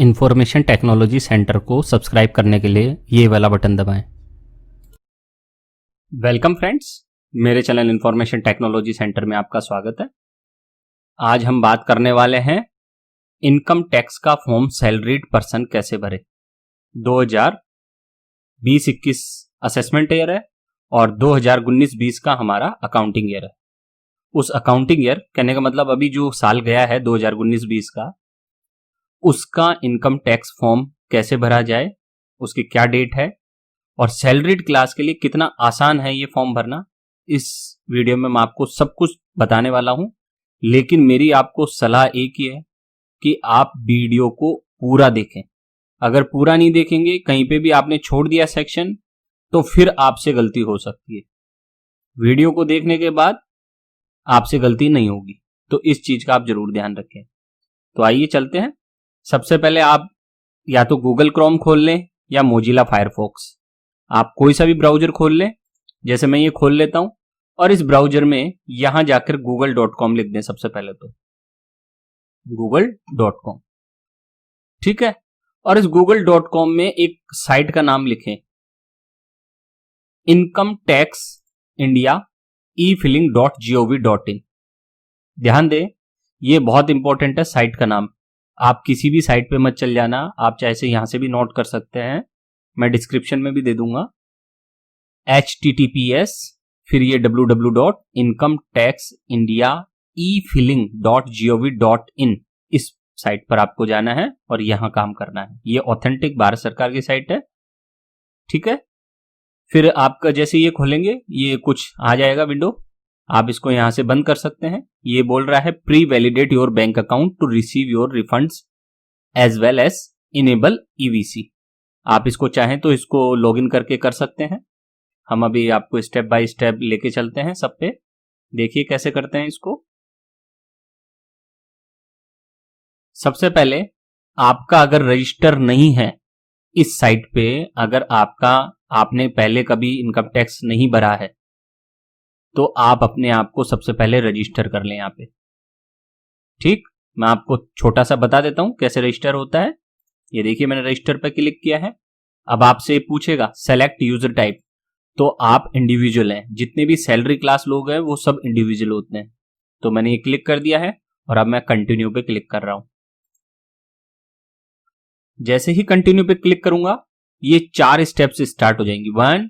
Information technology centre को subscribe करने के लिए ये वाला बटन दबाएं। वेलकम फ्रेंड्स, मेरे चैनल इंफॉर्मेशन टेक्नोलॉजी सेंटर में आपका स्वागत है। आज हम बात करने वाले हैं इनकम टैक्स का फॉर्म सैलरीड पर्सन कैसे भरे। 2020-21 असेसमेंट ईयर है और 2019-20 का हमारा अकाउंटिंग ईयर है। उस अकाउंटिंग ईयर कहने का मतलब अभी जो साल गया है 2019-20 का, उसका इनकम टैक्स फॉर्म कैसे भरा जाए, उसकी क्या डेट है और सैलरीड क्लास के लिए कितना आसान है ये फॉर्म भरना, इस वीडियो में मैं आपको सब कुछ बताने वाला हूं। लेकिन मेरी आपको सलाह एक ही है कि आप वीडियो को पूरा देखें। अगर पूरा नहीं देखेंगे, कहीं पे भी आपने छोड़ दिया सेक्शन, तो फिर आपसे गलती हो सकती है। वीडियो को देखने के बाद आपसे गलती नहीं होगी, तो इस चीज का आप जरूर ध्यान रखें। तो आइए चलते हैं। सबसे पहले आप या तो गूगल क्रोम खोल लें या मोजिला फायरफॉक्स, आप कोई सा भी ब्राउजर खोल लें। जैसे मैं ये खोल लेता हूं और इस ब्राउजर में यहां जाकर google.com लिख दें। सबसे पहले तो google.com, ठीक है। और इस google.com में एक साइट का नाम लिखें, इनकम टैक्स इंडिया e-filing.gov.in। ध्यान दें, ये बहुत इंपॉर्टेंट है साइट का नाम। आप किसी भी साइट पे मत चल जाना, आप चाहे से यहां से भी नोट कर सकते हैं, मैं डिस्क्रिप्शन में भी दे दूंगा। https फिर ये www.incometaxindia.e-filing.gov.in, इस साइट पर आपको जाना है और यहां काम करना है। ये ऑथेंटिक भारत सरकार की साइट है, ठीक है। फिर आपका जैसे ये खोलेंगे, ये कुछ आ जाएगा विंडो, आप इसको यहां से बंद कर सकते हैं। ये बोल रहा है pre validate your bank account to receive your refunds as well as enable EVC. आप इसको चाहें तो इसको लॉगिन करके कर सकते हैं। हम अभी आपको स्टेप बाय स्टेप लेके चलते हैं सब पे। देखिए कैसे करते हैं इसको। सबसे पहले आपका अगर रजिस्टर नहीं है इस साइट पे, अगर आपने पहले कभी इनकम टैक्स नहीं भरा है, तो आप अपने आप को सबसे पहले रजिस्टर कर लें यहाँ पे, ठीक। मैं आपको छोटा सा बता देता हूं कैसे रजिस्टर होता है। ये देखिए मैंने रजिस्टर पर क्लिक किया है। अब आपसे पूछेगा सेलेक्ट यूजर टाइप, तो आप इंडिविजुअल हैं। जितने भी सैलरी क्लास लोग हैं वो सब इंडिविजुअल होते हैं। तो मैंने ये क्लिक कर दिया है और अब मैं कंटिन्यू पे क्लिक कर रहा हूं। जैसे ही कंटिन्यू पे क्लिक करूंगा, ये 4 स्टेप्स स्टार्ट हो जाएंगी, 1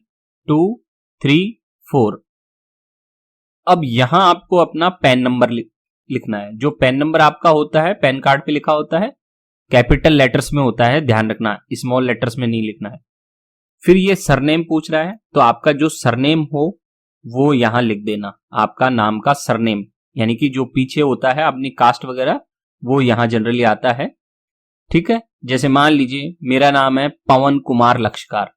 2 3 4। अब यहां आपको अपना पैन नंबर लिखना है। जो पैन नंबर आपका होता है, पैन कार्ड पे लिखा होता है, कैपिटल लेटर्स में होता है, ध्यान रखना, स्मॉल लेटर्स में नहीं लिखना है। फिर ये सरनेम पूछ रहा है, तो आपका जो सरनेम हो वो यहां लिख देना। आपका नाम का सरनेम, यानी कि जो पीछे होता है अपनी कास्ट वगैरह, वो यहां जनरली आता है, ठीक है। जैसे मान लीजिए मेरा नाम है पवन कुमार लक्षकार,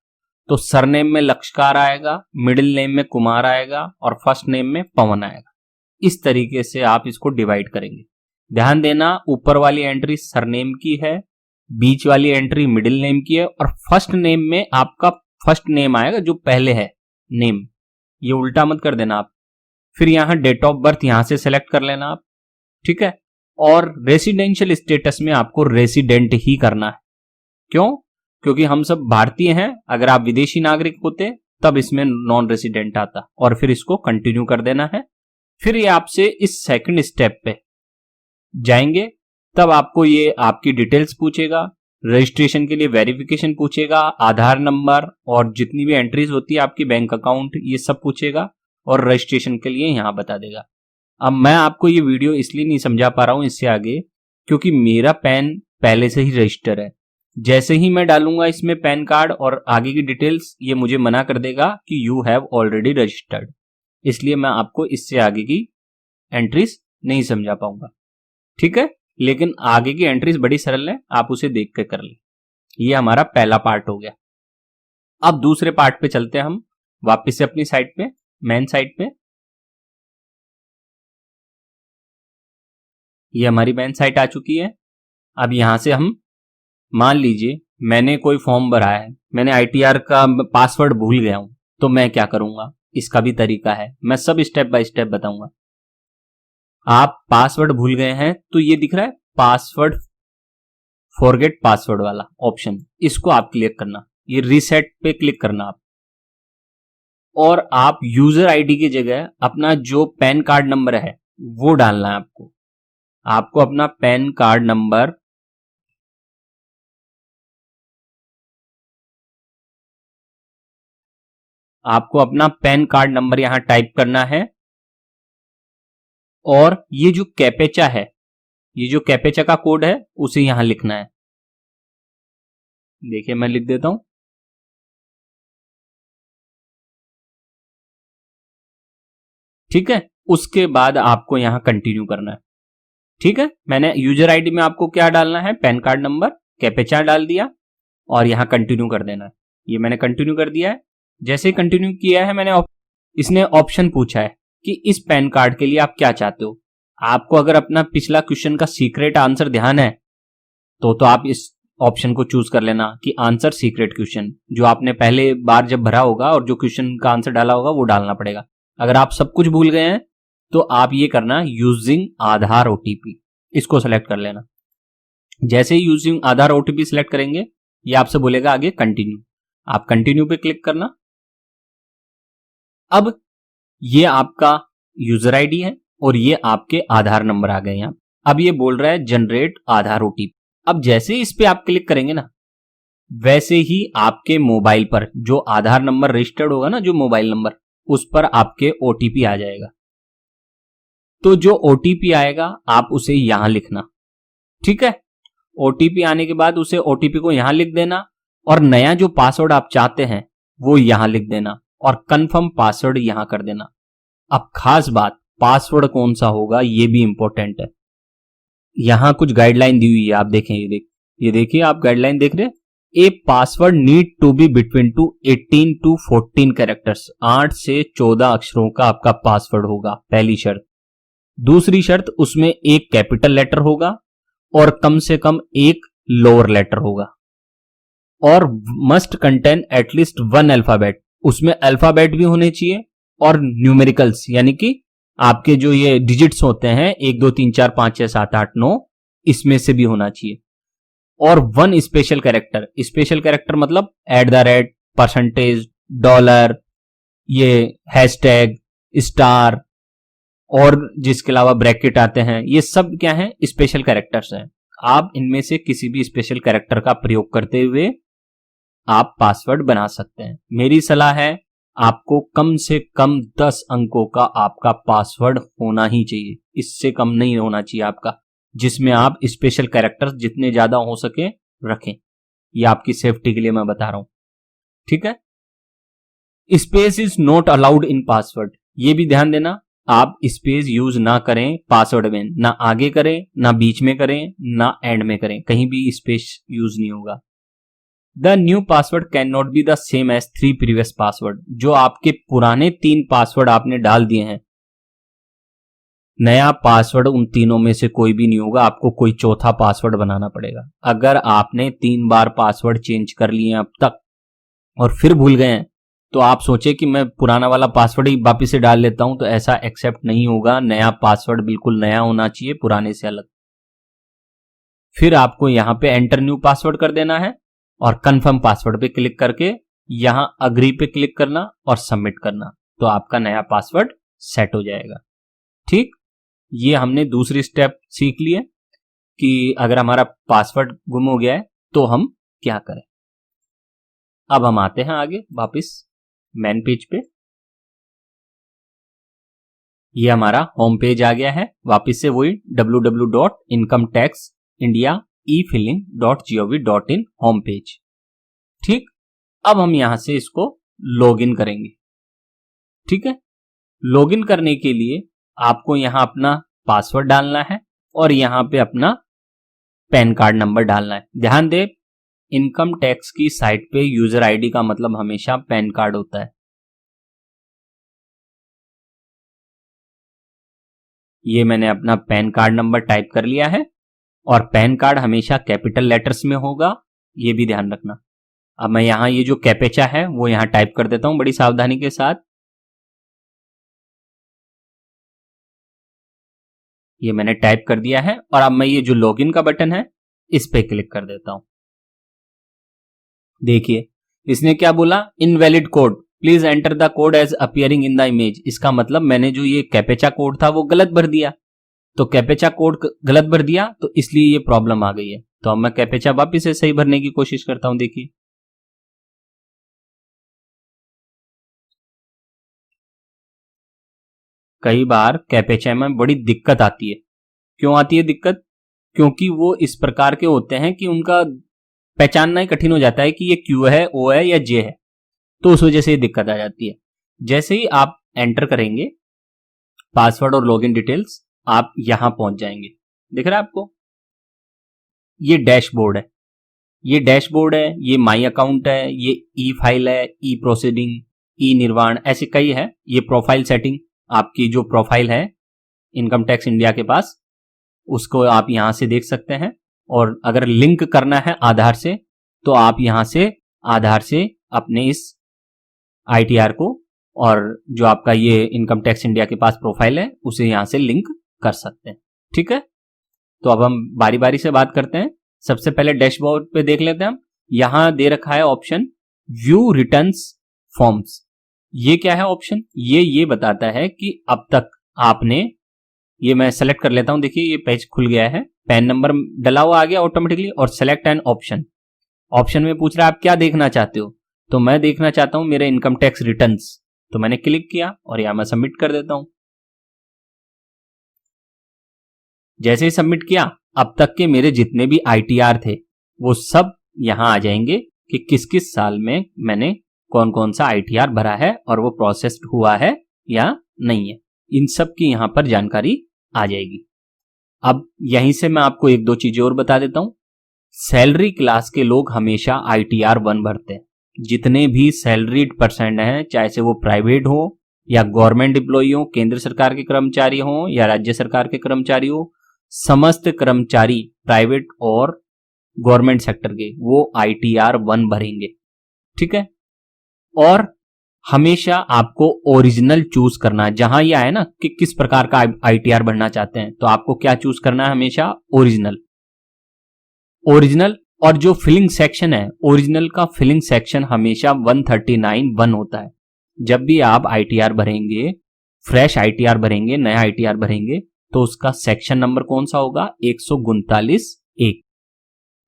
तो सरनेम में लक्षकार आएगा, मिडिल नेम में कुमार आएगा और फर्स्ट नेम में पवन आएगा। इस तरीके से आप इसको डिवाइड करेंगे। ध्यान देना, ऊपर वाली एंट्री सरनेम की है, बीच वाली एंट्री मिडिल नेम की है और फर्स्ट नेम में आपका फर्स्ट नेम आएगा जो पहले है नेम, ये उल्टा मत कर देना आप। फिर यहां डेट ऑफ बर्थ यहां से सेलेक्ट कर लेना आप, ठीक है। और रेसिडेंशियल स्टेटस में आपको रेसिडेंट ही करना है। क्यों? क्योंकि हम सब भारतीय हैं। अगर आप विदेशी नागरिक होते तब इसमें नॉन रेसिडेंट आता, और फिर इसको कंटिन्यू कर देना है। फिर ये आपसे इस सेकंड स्टेप पे जाएंगे, तब आपको ये आपकी डिटेल्स पूछेगा, रजिस्ट्रेशन के लिए वेरिफिकेशन पूछेगा, आधार नंबर और जितनी भी एंट्रीज होती है आपकी बैंक अकाउंट, ये सब पूछेगा और रजिस्ट्रेशन के लिए यहां बता देगा। अब मैं आपको ये वीडियो इसलिए नहीं समझा पा रहा हूं इससे आगे, क्योंकि मेरा पैन पहले से ही रजिस्टर है। जैसे ही मैं डालूंगा इसमें पैन कार्ड और आगे की डिटेल्स, ये मुझे मना कर देगा कि यू हैव ऑलरेडी रजिस्टर्ड, इसलिए मैं आपको इससे आगे की एंट्रीज नहीं समझा पाऊंगा, ठीक है। लेकिन आगे की एंट्रीज बड़ी सरल है, आप उसे देख कर कर ले। ये हमारा पहला पार्ट हो गया। अब दूसरे पार्ट पे चलते हैं हम वापस से अपनी साइट पे, मेन साइट पे। ये हमारी मेन साइट आ चुकी है। अब यहां से हम, मान लीजिए मैंने कोई फॉर्म भरा है, मैंने आईटीआर का पासवर्ड भूल गया हूं, तो मैं क्या करूंगा, इसका भी तरीका है, मैं सब स्टेप बाय स्टेप बताऊंगा। आप पासवर्ड भूल गए हैं तो ये दिख रहा है पासवर्ड फॉरगेट पासवर्ड वाला ऑप्शन, इसको आप क्लिक करना, ये रीसेट पे क्लिक करना आप, और आप यूजर आईडी की जगह अपना जो पैन कार्ड नंबर है वो डालना है आपको। आपको अपना पैन कार्ड नंबर यहां टाइप करना है, और ये जो कैपेचा है, ये जो कैपेचा का कोड है उसे यहां लिखना है। देखिए मैं लिख देता हूं, ठीक है। उसके बाद आपको यहां कंटिन्यू करना है, ठीक है। मैंने यूजर आईडी में आपको क्या डालना है, पैन कार्ड नंबर, कैपेचा डाल दिया और यहां कंटिन्यू कर देना है। ये मैंने कंटिन्यू कर दिया है। जैसे ही कंटिन्यू किया है मैंने, इसने ऑप्शन पूछा है कि इस पैन कार्ड के लिए आप क्या चाहते हो। आपको अगर अपना पिछला क्वेश्चन का सीक्रेट आंसर ध्यान है तो आप इस ऑप्शन को चूज कर लेना कि आंसर सीक्रेट क्वेश्चन, जो आपने पहले बार जब भरा होगा और जो क्वेश्चन का आंसर डाला होगा वो डालना पड़ेगा। अगर आप सब कुछ भूल गए हैं तो आप ये करना यूजिंग आधार ओटीपी, इसको सेलेक्ट कर लेना। जैसे ही यूजिंग आधार ओटीपी सेलेक्ट करेंगे ये आपसे बोलेगा आगे कंटिन्यू, आप कंटिन्यू पे क्लिक करना। अब ये आपका यूजर आईडी है और ये आपके आधार नंबर आ गए यहां। अब ये बोल रहा है जनरेट आधार ओटीपी। अब जैसे ही इस पे आप क्लिक करेंगे ना, वैसे ही आपके मोबाइल पर जो आधार नंबर रजिस्टर्ड होगा ना, जो मोबाइल नंबर, उस पर आपके ओटीपी आ जाएगा। तो जो ओटीपी आएगा आप उसे यहां लिखना, ठीक है। ओटीपी आने के बाद उसे ओटीपी को यहां लिख देना, और नया जो पासवर्ड आप चाहते हैं वो यहां लिख देना और कंफर्म पासवर्ड यहां कर देना। अब खास बात, पासवर्ड कौन सा होगा ये भी इंपॉर्टेंट है। यहां कुछ गाइडलाइन दी हुई है, आप देखें, ये देखिए आप गाइडलाइन देख रहे हैं। A password need to be between 18 to 14 characters, 8 से 14 अक्षरों का आपका पासवर्ड होगा, पहली शर्त। दूसरी शर्त, उसमें एक कैपिटल लेटर होगा और कम से कम एक लोअर लेटर होगा, और मस्ट कंटेन एटलीस्ट 1 अल्फाबेट, उसमें अल्फाबेट भी होने चाहिए और न्यूमेरिकल्स यानी कि आपके जो ये डिजिट्स होते हैं 1 2 3 4 5 6 7 8 9, इसमें से भी होना चाहिए। और 1 स्पेशल कैरेक्टर, स्पेशल कैरेक्टर मतलब @ परसेंटेज, डॉलर, ये हैशटैग, स्टार, और जिसके अलावा ब्रैकेट आते हैं, ये सब क्या है, स्पेशल कैरेक्टर्स हैं। आप इनमें से किसी भी स्पेशल कैरेक्टर का प्रयोग करते हुए आप पासवर्ड बना सकते हैं। मेरी सलाह है आपको कम से कम 10 अंकों का आपका पासवर्ड होना ही चाहिए, इससे कम नहीं होना चाहिए आपका, जिसमें आप स्पेशल कैरेक्टर्स जितने ज्यादा हो सके रखें। ये आपकी सेफ्टी के लिए मैं बता रहा हूं, ठीक है। Space is not allowed in password, ये भी ध्यान देना, आप स्पेस यूज ना करें पासवर्ड में, ना आगे करें, ना बीच में करें, ना एंड में करें, कहीं भी स्पेस यूज नहीं होगा। The new password can not be the same as 3 previous password, जो आपके पुराने 3 पासवर्ड आपने डाल दिए हैं, नया पासवर्ड उन तीनों में से कोई भी नहीं होगा, आपको कोई चौथा पासवर्ड बनाना पड़ेगा। अगर आपने 3 बार पासवर्ड चेंज कर लिए अब तक और फिर भूल गए हैं, तो आप सोचे कि मैं पुराना वाला पासवर्ड ही वापिस से डाल लेता हूं, तो ऐसा एक्सेप्ट नहीं होगा। नया पासवर्ड बिल्कुल नया होना चाहिए, पुराने से अलग। फिर आपको यहां पे एंटर न्यू पासवर्ड कर देना है और कंफर्म पासवर्ड पे क्लिक करके यहां अग्री पे क्लिक करना और सबमिट करना, तो आपका नया पासवर्ड सेट हो जाएगा, ठीक। ये हमने दूसरी स्टेप सीख ली है कि अगर हमारा पासवर्ड गुम हो गया है तो हम क्या करें। अब हम आते हैं आगे वापस मेन पेज पे। ये हमारा होम पेज आ गया है, वापस से वही www.incometaxindiaefilling.gov.in होम पेज, ठीक। अब हम यहां से इसको लॉगिन करेंगे, ठीक है। लॉगिन करने के लिए आपको यहां अपना पासवर्ड डालना है और यहां पे अपना पैन कार्ड नंबर डालना है। ध्यान दे, इनकम टैक्स की साइट पे यूजर आईडी का मतलब हमेशा पैन कार्ड होता है। ये मैंने अपना पैन कार्ड नंबर टाइप कर लिया है और पैन कार्ड हमेशा कैपिटल लेटर्स में होगा, ये भी ध्यान रखना। अब मैं यहां ये जो कैपेचा है वो यहां टाइप कर देता हूं बड़ी सावधानी के साथ। ये मैंने टाइप कर दिया है और अब मैं ये जो लॉगिन का बटन है इस पे क्लिक कर देता हूं। देखिए इसने क्या बोला, invalid code, please enter the code as appearing in the image. इसका मतलब मैंने जो ये कैपेचा कोड था वो गलत भर दिया, तो कैपेचा कोड गलत भर दिया तो इसलिए ये प्रॉब्लम आ गई है। तो अब मैं कैपेचा वापिस से सही भरने की कोशिश करता हूं। देखिए कई बार कैपेचा में बड़ी दिक्कत आती है। क्यों आती है दिक्कत? क्योंकि वो इस प्रकार के होते हैं कि उनका पहचानना ही कठिन हो जाता है कि ये क्यू है, ओ है या जे है, तो उस वजह से ये दिक्कत आ जाती है। जैसे ही आप एंटर करेंगे पासवर्ड और लॉगिन डिटेल्स, आप यहां पहुंच जाएंगे। दिख रहा है आपको? ये डैशबोर्ड है, ये डैशबोर्ड है, ये माई अकाउंट है, ये ई फाइल है, ई प्रोसीडिंग, ई निर्वाण, ऐसे कई है। ये प्रोफाइल सेटिंग, आपकी जो प्रोफाइल है इनकम टैक्स इंडिया के पास, उसको आप यहां से देख सकते हैं। और अगर लिंक करना है आधार से तो आप यहां से आधार से अपने इस आईटीआर को और जो आपका ये इनकम टैक्स इंडिया के पास प्रोफाइल है उसे यहां से लिंक कर सकते हैं। ठीक है, तो अब हम बारी बारी से बात करते हैं। सबसे पहले डैशबोर्ड पे देख लेते हैं हम। यहां दे रखा है ऑप्शन व्यू रिटर्न्स फॉर्म्स। ये क्या है ऑप्शन? ये बताता है कि अब तक आपने, ये मैं सेलेक्ट कर लेता हूं। देखिए ये पेज खुल गया है, पैन नंबर डला हुआ आ गया ऑटोमेटिकली, और सेलेक्ट एन ऑप्शन। ऑप्शन में पूछ रहा है आप क्या देखना चाहते हो, तो मैं देखना चाहता हूं मेरे इनकम टैक्स रिटर्न्स। तो मैंने क्लिक किया और यहां मैं सबमिट कर देता हूं। जैसे ही सबमिट किया, अब तक के मेरे जितने भी आईटीआर थे वो सब यहां आ जाएंगे कि किस किस साल में मैंने कौन कौन सा आईटीआर भरा है और वो प्रोसेस्ड हुआ है या नहीं है। इन सब की यहां पर जानकारी आ जाएगी। अब यहीं से मैं आपको एक दो चीजें और बता देता हूं। सैलरी क्लास के लोग हमेशा आईटीआर 1 भरते हैं। जितने भी सैलरीड पर्सन हैं, चाहे से वो प्राइवेट हो या गवर्नमेंट एम्प्लॉई हो, केंद्र सरकार के कर्मचारी हो या राज्य सरकार के कर्मचारी हो, समस्त कर्मचारी प्राइवेट और गवर्नमेंट सेक्टर के वो आईटीआर 1 भरेंगे। ठीक है, और हमेशा आपको ओरिजिनल चूज करना है। जहां यह है ना कि किस प्रकार का आईटीआर भरना चाहते हैं, तो आपको क्या चूज करना है? हमेशा ओरिजिनल। ओरिजिनल, और जो फिलिंग सेक्शन है, ओरिजिनल का फिलिंग सेक्शन हमेशा 139(1) होता है। जब भी आप आईटीआर भरेंगे, फ्रेश आईटीआर भरेंगे, नया आईटीआर भरेंगे, तो उसका सेक्शन नंबर कौन सा होगा? 139(1).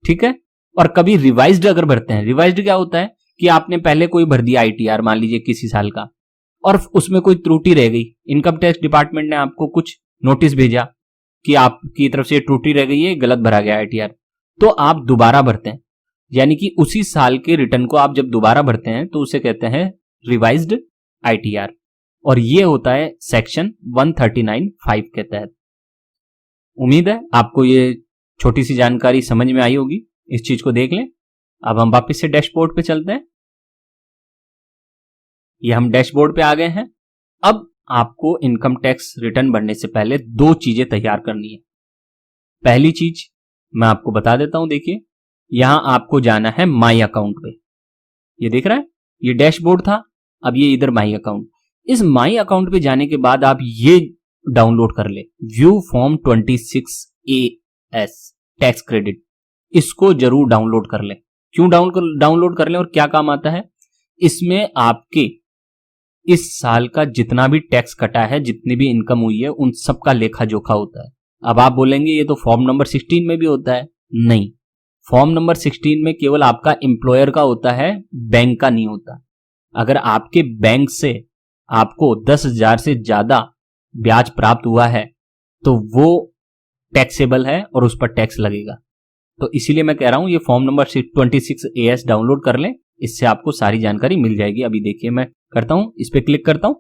ठीक है, और कभी रिवाइज्ड अगर भरते हैं, रिवाइज्ड क्या होता है कि आपने पहले कोई भर दिया आईटीआर, मान लीजिए किसी साल का, और उसमें कोई त्रुटि रह गई, इनकम टैक्स डिपार्टमेंट ने आपको कुछ नोटिस भेजा कि आपकी तरफ से त्रुटि रह गई है, गलत भरा गया आईटीआर, तो आप दोबारा भरते हैं। यानी कि उसी साल के रिटर्न को आप जब दोबारा भरते हैं तो उसे कहते हैं रिवाइज्ड आईटीआर, और ये होता है सेक्शन 139(5) के तहत। उम्मीद है आपको ये छोटी सी जानकारी समझ में आई होगी। इस चीज को देख लें। अब हम वापस से डैशबोर्ड पे चलते हैं। ये हम डैशबोर्ड पे आ गए हैं। अब आपको इनकम टैक्स रिटर्न भरने से पहले दो चीजें तैयार करनी है। पहली चीज मैं आपको बता देता हूं। देखिए यहां आपको जाना है माई अकाउंट पे। ये देख रहा है, ये डैशबोर्ड था, अब ये इधर माई अकाउंट। इस माई अकाउंट पे जाने के बाद आप ये डाउनलोड कर ले, view form 26AS tax credit. इसको जरूर डाउनलोड कर ले। क्यों डाउनलोड कर लें और क्या काम आता है? इसमें आपके इस साल का जितना भी टैक्स कटा है, जितनी भी इनकम हुई है, उन सब का लेखा जोखा होता है। अब आप बोलेंगे ये तो फॉर्म नंबर 16 में भी होता है। नहीं, फॉर्म नंबर 16 में केवल आपका एम्प्लॉयर का होता है, बैंक का नहीं होता। अगर आपके बैंक से आपको 10,000 से ज्यादा ब्याज प्राप्त हुआ है तो वो टैक्सेबल है और उस पर टैक्स लगेगा। तो इसीलिए मैं कह रहा हूं ये फॉर्म नंबर 26AS डाउनलोड कर लें, इससे आपको सारी जानकारी मिल जाएगी। अभी देखिए मैं करता हूं, इस पे क्लिक करता हूं।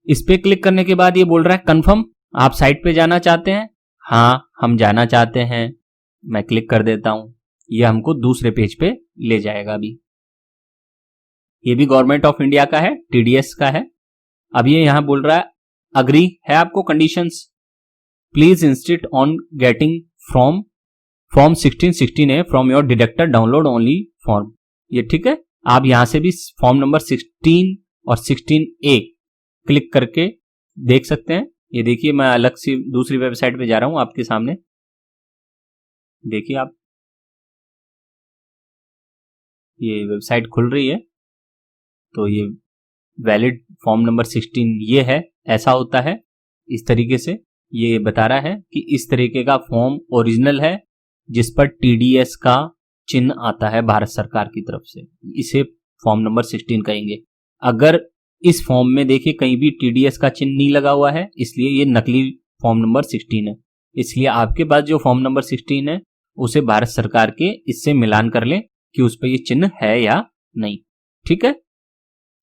इस पे क्लिक करने के बाद ये बोल रहा है कंफर्म, आप साइट पे जाना चाहते हैं? हाँ, हम जाना चाहते हैं। मैं क्लिक कर देता हूं, ये हमको दूसरे पेज पे ले जाएगा। अभी ये भी गवर्नमेंट ऑफ इंडिया का है, टीडीएस का है। अब ये यहां बोल रहा है अग्री है आपको conditions, please insist on getting form 1616A from your deductor download only form. ये ठीक है, आप यहां से भी फॉर्म नंबर 16 और 16A क्लिक करके देख सकते हैं। ये देखिए मैं अलग सी दूसरी वेबसाइट पे जा रहा हूं आपके सामने। देखिए आप, ये वेबसाइट खुल रही है, तो ये वैलिड फॉर्म नंबर 16 ये है, ऐसा होता है। इस तरीके से ये बता रहा है कि इस तरीके का फॉर्म ओरिजिनल है जिस पर टीडीएस का चिन्ह आता है भारत सरकार की तरफ से, इसे फॉर्म नंबर 16 कहेंगे। अगर इस फॉर्म में देखिए कहीं भी टीडीएस का चिन्ह नहीं लगा हुआ है, इसलिए ये नकली फॉर्म नंबर 16 है। इसलिए आपके पास जो फॉर्म नंबर 16 है उसे भारत सरकार के इससे मिलान कर ले कि उस पर ये चिन्ह है या नहीं। ठीक है,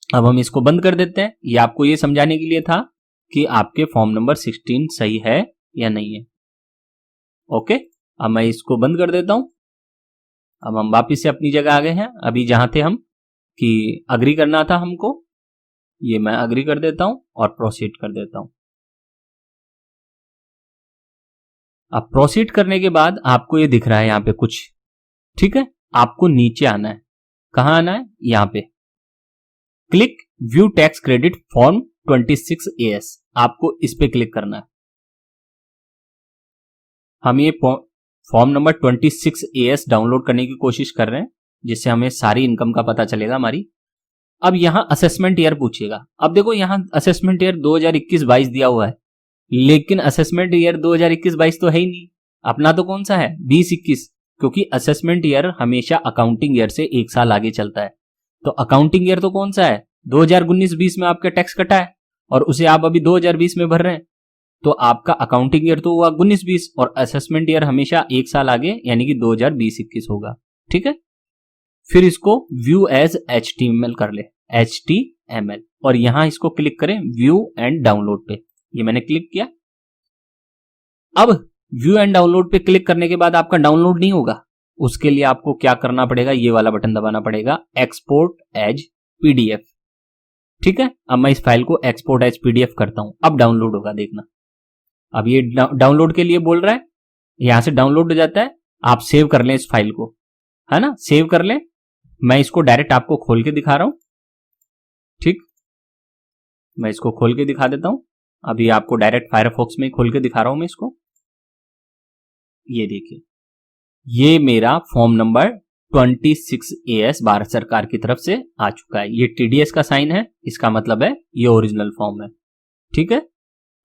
अब हम इसको बंद कर देते हैं। ये आपको ये समझाने के लिए था कि आपके फॉर्म नंबर 16 सही है या नहीं है। ओके, अब मैं इसको बंद कर देता हूं। अब हम वापिस से अपनी जगह आ गए हैं, अभी जहां थे हम कि अग्री करना था हमको, ये मैं अग्री कर देता हूं और प्रोसीड कर देता हूं। अब प्रोसीड करने के बाद आपको ये दिख रहा है यहां पे कुछ, ठीक है। आपको नीचे आना है, कहां आना है, यहां पे click view tax credit form 26AS, आपको इस पे क्लिक करना है। हम ये फॉर्म नंबर 26AS डाउनलोड करने की कोशिश कर रहे हैं, जिससे हमें सारी इनकम का पता चलेगा हमारी। अब यहां असेसमेंट ईयर पूछेगा। अब देखो यहां असेसमेंट ईयर 2021-22 दिया हुआ है, लेकिन असेसमेंट ईयर 2021-22 तो है ही नहीं। अपना तो कौन सा है, 20-21, क्योंकि असेसमेंट ईयर हमेशा अकाउंटिंग ईयर से एक साल आगे चलता है। तो अकाउंटिंग ईयर तो कौन सा है, 2019-20 में आपका टैक्स कटा है और उसे आप अभी 2020 में भर रहे हैं, तो आपका अकाउंटिंग ईयर तो हुआ 19-20 और असेसमेंट ईयर हमेशा एक साल आगे यानी कि 2020-21 होगा। ठीक है, फिर इसको व्यू एज HTML कर ले, HTML, और यहां इसको क्लिक करें व्यू एंड डाउनलोड पे। ये मैंने क्लिक किया। अब व्यू एंड डाउनलोड पे क्लिक करने के बाद आपका डाउनलोड नहीं होगा, उसके लिए आपको क्या करना पड़ेगा, ये वाला बटन दबाना पड़ेगा, एक्सपोर्ट एज PDF। ठीक है, अब मैं इस फाइल को एक्सपोर्ट एज PDF करता हूं, अब डाउनलोड होगा, देखना। अब ये डाउनलोड के लिए बोल रहा है, यहां से डाउनलोड हो जाता है। आप सेव कर लें इस फाइल को, है ना, सेव कर लें। मैं इसको डायरेक्ट आपको खोल के दिखा रहा हूं। ठीक, मैं इसको खोल के दिखा देता हूं। अभी आपको डायरेक्ट फायरफॉक्स में खोल के दिखा रहा हूं मैं इसको। ये देखिए, ये मेरा फॉर्म नंबर 26AS भारत सरकार की तरफ से आ चुका है। ये TDS का साइन है, इसका मतलब है ये ओरिजिनल फॉर्म है। ठीक है,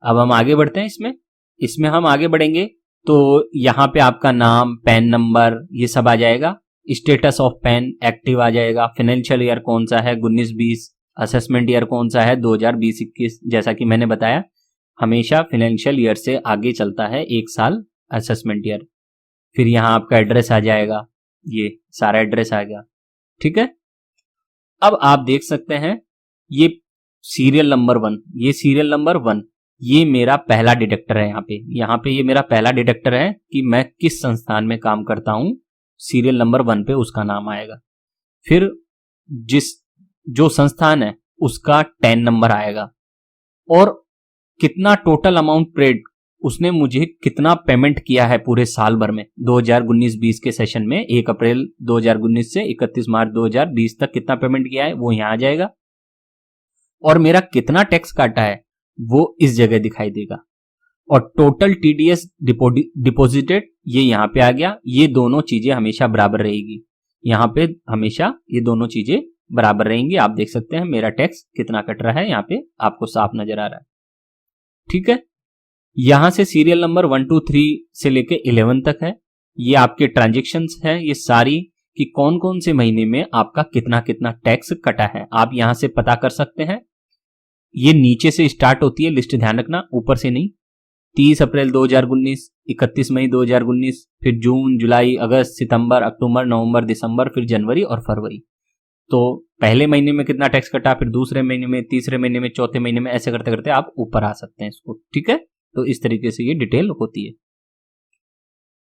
अब हम आगे बढ़ते हैं। इसमें हम आगे बढ़ेंगे तो यहां पे आपका नाम, पैन नंबर, ये सब आ जाएगा। स्टेटस ऑफ पैन एक्टिव आ जाएगा। फाइनेंशियल ईयर कौन सा है, 19-20। असेसमेंट ईयर कौन सा है, 2020-21। जैसा कि मैंने बताया, हमेशा फाइनेंशियल ईयर से आगे चलता है एक साल असेसमेंट ईयर। फिर यहाँ आपका एड्रेस आ जाएगा, ये सारा एड्रेस आ गया। ठीक है, अब आप देख सकते हैं ये सीरियल नंबर 1, ये सीरियल नंबर 1, ये मेरा पहला डिडक्टर है। यहाँ पे ये मेरा पहला डिडक्टर है कि मैं किस संस्थान में काम करता हूं। सीरियल नंबर 1 पे उसका नाम आएगा। फिर जो संस्थान है उसका 10 नंबर आएगा, और कितना टोटल अमाउंट पेड, उसने मुझे कितना पेमेंट किया है पूरे साल भर में, 2019-20 के सेशन में 1 अप्रैल 2019 से 31 मार्च 2020 तक कितना पेमेंट किया है वो यहां आ जाएगा। और मेरा कितना टैक्स काटा है वो इस जगह दिखाई देगा। और टोटल TDS डिपॉजिटेड ये यहां पे आ गया। ये दोनों चीजें हमेशा बराबर रहेगी, यहां पे हमेशा ये दोनों चीजें बराबर रहेंगी। आप देख सकते हैं मेरा टैक्स कितना कट रहा है, यहां पे आपको साफ नजर आ रहा है। ठीक है, यहां से सीरियल नंबर 1 2 3 से लेके 11 तक है, ये आपके ट्रांजेक्शन्स है, ये सारी कि कौन कौन से महीने में आपका कितना कितना टैक्स कटा है आप यहां से पता कर सकते हैं। ये नीचे से स्टार्ट होती है लिस्ट, ध्यान रखना, ऊपर से नहीं। 30 अप्रैल 2019, 31 मई 2019, फिर जून, जुलाई, अगस्त, सितंबर, अक्टूबर, नवंबर, दिसंबर, फिर जनवरी और फरवरी। तो पहले महीने में कितना टैक्स कटा, फिर दूसरे महीने में, तीसरे महीने में, चौथे महीने में, ऐसे करते करते आप ऊपर आ सकते हैं इसको। ठीक है, तो इस तरीके से ये डिटेल होती है।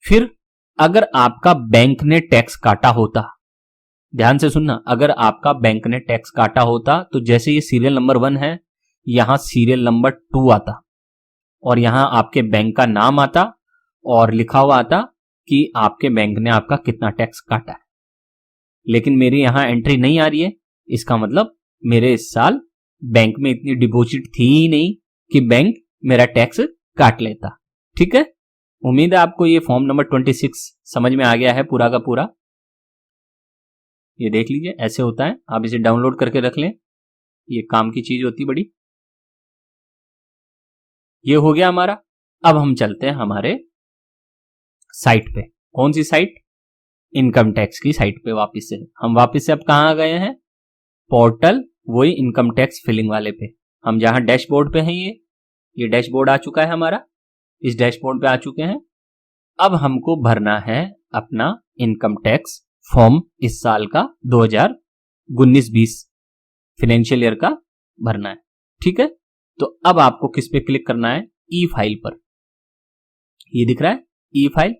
फिर अगर आपका बैंक ने टैक्स काटा होता, ध्यान से सुनना, अगर आपका बैंक ने टैक्स काटा होता तो जैसे ये सीरियल नंबर 1 है, यहां सीरियल नंबर 2 आता और यहां आपके बैंक का नाम आता और लिखा हुआ आता कि आपके बैंक ने आपका कितना टैक्स काटा है। लेकिन मेरी यहां एंट्री नहीं आ रही है, इसका मतलब मेरे इस साल बैंक में इतनी डिपॉजिट थी ही नहीं कि बैंक मेरा टैक्स काट लेता। ठीक है, उम्मीद है आपको ये फॉर्म नंबर 26 समझ में आ गया है पूरा का पूरा। ये देख लीजिए ऐसे होता है, आप इसे डाउनलोड करके रख लें, ये काम की चीज होती बड़ी। ये हो गया हमारा। अब हम चलते हैं हमारे साइट पे। कौन सी साइट? इनकम टैक्स की साइट पे वापस से। हम वापस से अब कहां गए हैं? पोर्टल, वही इनकम टैक्स फिलिंग वाले पे। हम जहां डैशबोर्ड पे हैं, ये डैशबोर्ड आ चुका है हमारा, इस डैशबोर्ड पे आ चुके हैं। अब हमको भरना है अपना इनकम टैक्स फॉर्म, इस साल का 2019-20 फाइनेंशियल ईयर का भरना है। ठीक है, तो अब आपको किस पे क्लिक करना है? ई फाइल पर। ये दिख रहा है ई फाइल,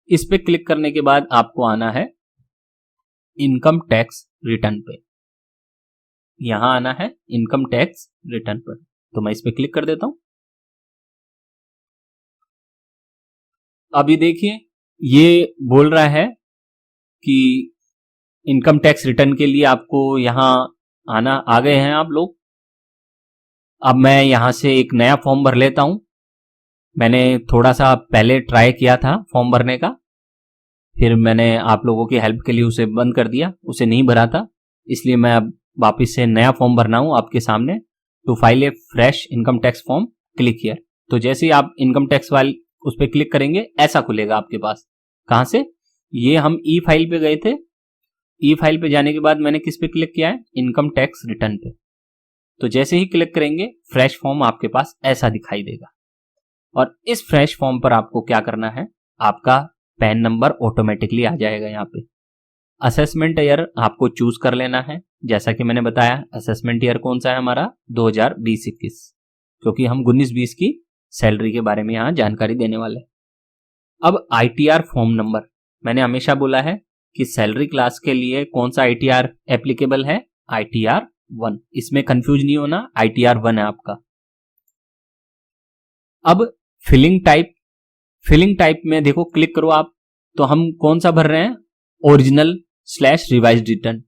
इस पे क्लिक करने के बाद आपको आना है इनकम टैक्स रिटर्न पे। यहां आना है इनकम टैक्स रिटर्न पर, तो मैं इस पे क्लिक कर देता हूं। अभी देखिए ये बोल रहा है कि इनकम टैक्स रिटर्न के लिए आपको यहां आना, आ गए हैं आप लोग। अब मैं यहां से एक नया फॉर्म भर लेता हूं। मैंने थोड़ा सा पहले ट्राई किया था फॉर्म भरने का, फिर मैंने आप लोगों की हेल्प के लिए उसे बंद कर दिया, उसे नहीं भरा था, इसलिए मैं अब वापस से नया फॉर्म भरना हूं आपके सामने। To file a fresh income tax form, click here. तो जैसे ही आप इनकम टैक्स वाले उस पर क्लिक करेंगे ऐसा खुलेगा आपके पास। कहां से? ये हम ई फाइल पे गए थे, ई फाइल पे जाने के बाद मैंने किस पे क्लिक किया है? इनकम टैक्स रिटर्न पे। तो जैसे ही क्लिक करेंगे फ्रेश फॉर्म आपके पास ऐसा दिखाई देगा। और इस फ्रेश फॉर्म पर आपको क्या करना है? आपका पैन नंबर ऑटोमेटिकली आ जाएगा यहाँ पे। असेसमेंट ईयर आपको चूज कर लेना है, जैसा कि मैंने बताया असेसमेंट ईयर कौन सा है हमारा? 2020-21, क्योंकि हम 19-20 की सैलरी के बारे में यहाँ जानकारी देने वाले हैं। अब आईटीआर फॉर्म नंबर, मैंने हमेशा बोला है कि सैलरी क्लास के लिए कौन सा आईटीआर एप्लीकेबल है? आईटीआर 1। इसमें कंफ्यूज नहीं होना, आईटीआर 1 है आपका। अब फिलिंग टाइप, फिलिंग टाइप में देखो क्लिक करो आप, तो हम कौन सा भर रहे हैं? ओरिजिनल/रिवाइज्ड रिटर्न,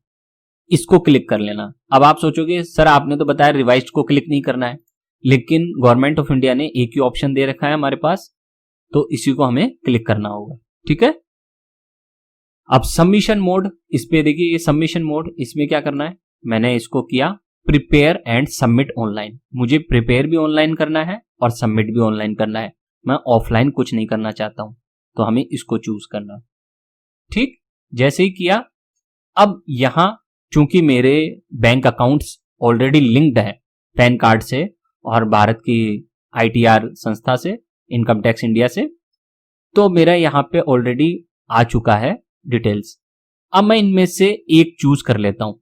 इसको क्लिक कर लेना। अब आप सोचोगे सर आपने तो बताया रिवाइज्ड को क्लिक नहीं करना है, लेकिन गवर्नमेंट ऑफ इंडिया ने एक ही ऑप्शन दे रखा है हमारे पास, तो इसी को हमें क्लिक करना होगा। ठीक है, अब सबमिशन मोड, इस पे देखिए ये सबमिशन मोड, इसमें क्या करना है? मैंने इसको किया प्रिपेयर एंड सबमिट ऑनलाइन। मुझे प्रिपेयर भी ऑनलाइन करना है और सबमिट भी ऑनलाइन करना है, मैं ऑफलाइन कुछ नहीं करना चाहता हूं, तो हमें इसको चूज करना है। ठीक, जैसे ही किया, अब यहां चूंकि मेरे बैंक अकाउंट्स ऑलरेडी लिंक्ड है पैन कार्ड से और भारत की आईटीआर संस्था से, इनकम टैक्स इंडिया से, तो मेरा यहां पे ऑलरेडी आ चुका है डिटेल्स। अब मैं इनमें से एक चूज कर लेता हूं।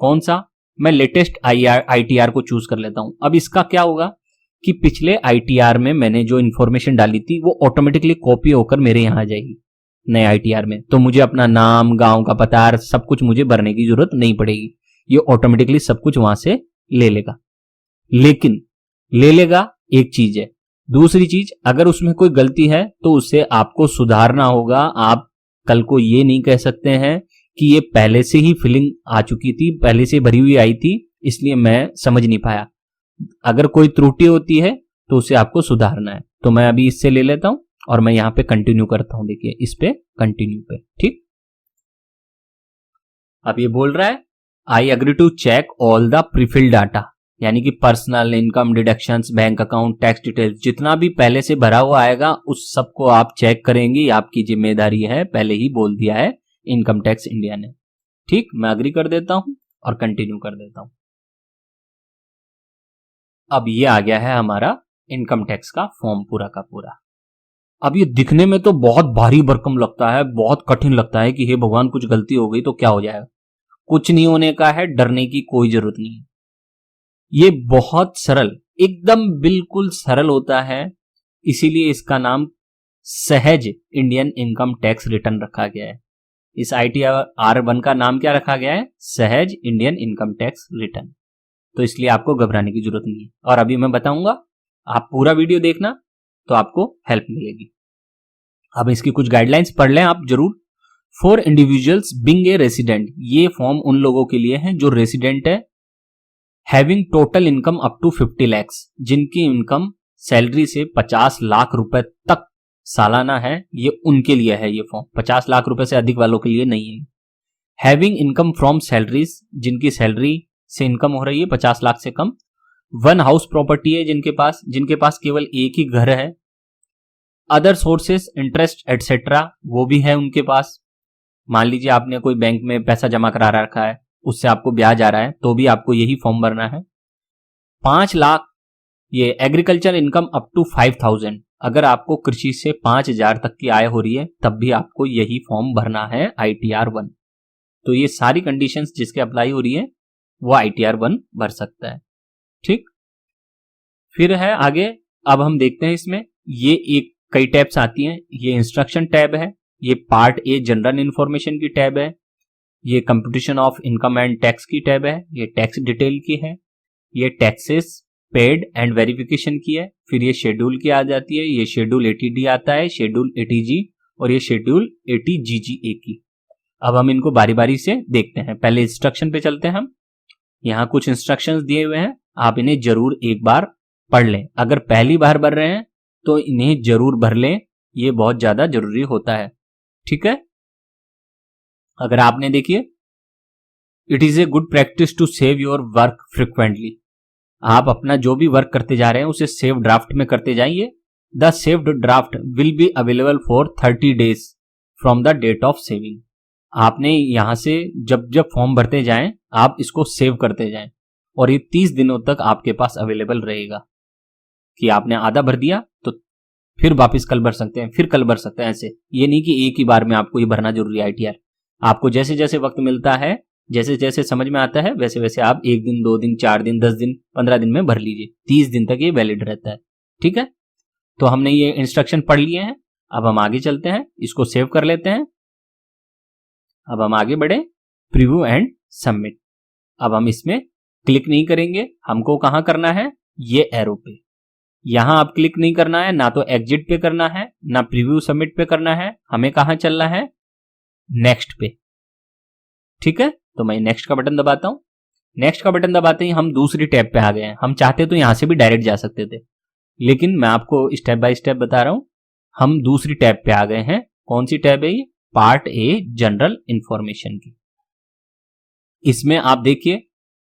कौन सा? मैं लेटेस्ट आईटीआर को चूज कर लेता हूं। अब इसका क्या होगा कि पिछले आईटीआर में मैंने जो इंफॉर्मेशन डाली थी वो ऑटोमेटिकली कॉपी होकर मेरे यहां आ जाएगी नए आईटीआर में, तो मुझे अपना नाम, गांव का पता, सब कुछ मुझे भरने की जरूरत नहीं पड़ेगी, ये ऑटोमेटिकली सब कुछ वहां से ले लेगा। लेकिन ले लेगा एक चीज है, दूसरी चीज अगर उसमें कोई गलती है तो उसे आपको सुधारना होगा। आप कल को ये नहीं कह सकते हैं कि ये पहले से ही फिलिंग आ चुकी थी, पहले से भरी हुई आई थी, इसलिए मैं समझ नहीं पाया। अगर कोई त्रुटि होती है तो उसे आपको सुधारना है। तो मैं अभी इससे ले लेता हूं और मैं यहां पे कंटिन्यू करता हूं। देखिए इस पे कंटिन्यू पे, ठीक। अब ये बोल रहा है I agree to check all the prefilled data, यानी कि personal income, deductions, bank account, tax details, जितना भी पहले से भरा हुआ आएगा उस सबको आप चेक करेंगे, आपकी जिम्मेदारी है, पहले ही बोल दिया है इनकम टैक्स इंडिया ने। ठीक, मैं अग्री कर देता हूं और कंटिन्यू कर देता हूं। अब ये आ गया है हमारा इनकम टैक्स का फॉर्म पूरा का पूरा। अब ये दिखने में तो बहुत भारी भरकम लगता है, बहुत कठिन लगता है कि हे भगवान कुछ गलती हो गई तो क्या हो जाएगा। कुछ नहीं होने का है, डरने की कोई जरूरत नहीं है। ये बहुत सरल, एकदम बिल्कुल सरल होता है, इसीलिए इसका नाम सहज इंडियन इनकम टैक्स रिटर्न रखा गया है। इस आईटीआर 1 का नाम क्या रखा गया है? सहज इंडियन इनकम टैक्स रिटर्न। तो इसलिए आपको घबराने की जरूरत नहीं है, और अभी मैं बताऊंगा, आप पूरा वीडियो देखना तो आपको हेल्प मिलेगी। अब इसकी कुछ गाइडलाइंस पढ़ लें आप जरूर। For individuals being a resident, ये फॉर्म उन लोगों के लिए है जो रेसिडेंट है। Having total income up to 50 lakhs, जिनकी इनकम सैलरी से 50 लाख रुपए तक सालाना है, ये उनके लिए है ये फॉर्म, 50 लाख रुपए से अधिक वालों के लिए नहीं है। हैविंग इनकम फ्रॉम सैलरीज, जिनकी सैलरी से इनकम हो रही है 50 लाख से कम। वन हाउस प्रॉपर्टी है जिनके पास केवल एक ही घर है। अदर सोर्सेस इंटरेस्ट एटसेट्रा, वो भी है उनके पास। मान लीजिए आपने कोई बैंक में पैसा जमा करा रखा है, उससे आपको ब्याज आ रहा है, तो भी आपको यही फॉर्म भरना है। 5 लाख ये एग्रीकल्चर इनकम अप टू 5000, अगर आपको कृषि से 5000 तक की आय हो रही है तब भी आपको यही फॉर्म भरना है ITR 1। तो ये सारी कंडीशंस जिसके अप्लाई हो रही है वो ITR 1 भर सकता है। ठीक, फिर है आगे, अब हम देखते हैं इसमें ये एक कई टैब्स आती हैं। ये इंस्ट्रक्शन टैब है, ये पार्ट ए जनरल इंफॉर्मेशन की टैब है, ये computation of income and tax की टैब है, ये टैक्स डिटेल की है, ये टैक्सेस पेड एंड वेरिफिकेशन की है। फिर ये शेड्यूल की आ जाती है, ये शेड्यूल 80D आता है, शेड्यूल 80G और ये शेड्यूल 80GGA की। अब हम इनको बारी बारी से देखते हैं। पहले इंस्ट्रक्शन पे चलते हैं हम। यहाँ कुछ इंस्ट्रक्शंस दिए हुए हैं, आप इन्हें जरूर एक बार पढ़ लें। अगर पहली बार भर रहे हैं तो इन्हें जरूर भर लें, ये बहुत ज्यादा जरूरी होता है। ठीक है, अगर आपने देखिए, it is a good practice to save your work frequently. आप अपना जो भी वर्क करते जा रहे हैं उसे सेव ड्राफ्ट में करते जाइए। The saved draft will be available for 30 days from the date of saving. आपने यहां से जब जब फॉर्म भरते जाएं आप इसको सेव करते जाएं और ये 30 दिनों तक आपके पास अवेलेबल रहेगा। कि आपने आधा भर दिया तो फिर वापस कल भर सकते हैं, फिर कल भर सकते हैं, ऐसे। ये नहीं कि एक ही बार में आपको ये भरना जरूरी है ITR। आपको जैसे जैसे वक्त मिलता है, जैसे जैसे समझ में आता है, वैसे वैसे आप 1 दिन 2 दिन 4 दिन 10 दिन 15 दिन में भर लीजिए। 30 दिन तक ये वैलिड रहता है। ठीक है, तो हमने ये इंस्ट्रक्शन पढ़ लिए हैं। अब हम आगे चलते हैं, इसको सेव कर लेते हैं। अब हम आगे बढ़े, प्रीव्यू एंड सबमिट। अब हम इसमें क्लिक नहीं करेंगे, हमको कहां करना है, ये एरो पे। यहां आप क्लिक नहीं करना है, ना तो एग्जिट पे करना है, ना प्रीव्यू सबमिट पे करना है। हमें कहां चलना है, नेक्स्ट पे। ठीक है, तो मैं नेक्स्ट का बटन दबाता हूं। नेक्स्ट का बटन दबाते ही हम दूसरी टैब पे आ गए हैं। हम चाहते तो यहां से भी डायरेक्ट जा सकते थे, लेकिन मैं आपको स्टेप बाय स्टेप बता रहा हूं। हम दूसरी टैब पे आ गए हैं। कौन सी टैब है ये, पार्ट ए जनरल इंफॉर्मेशन की। इसमें आप देखिए,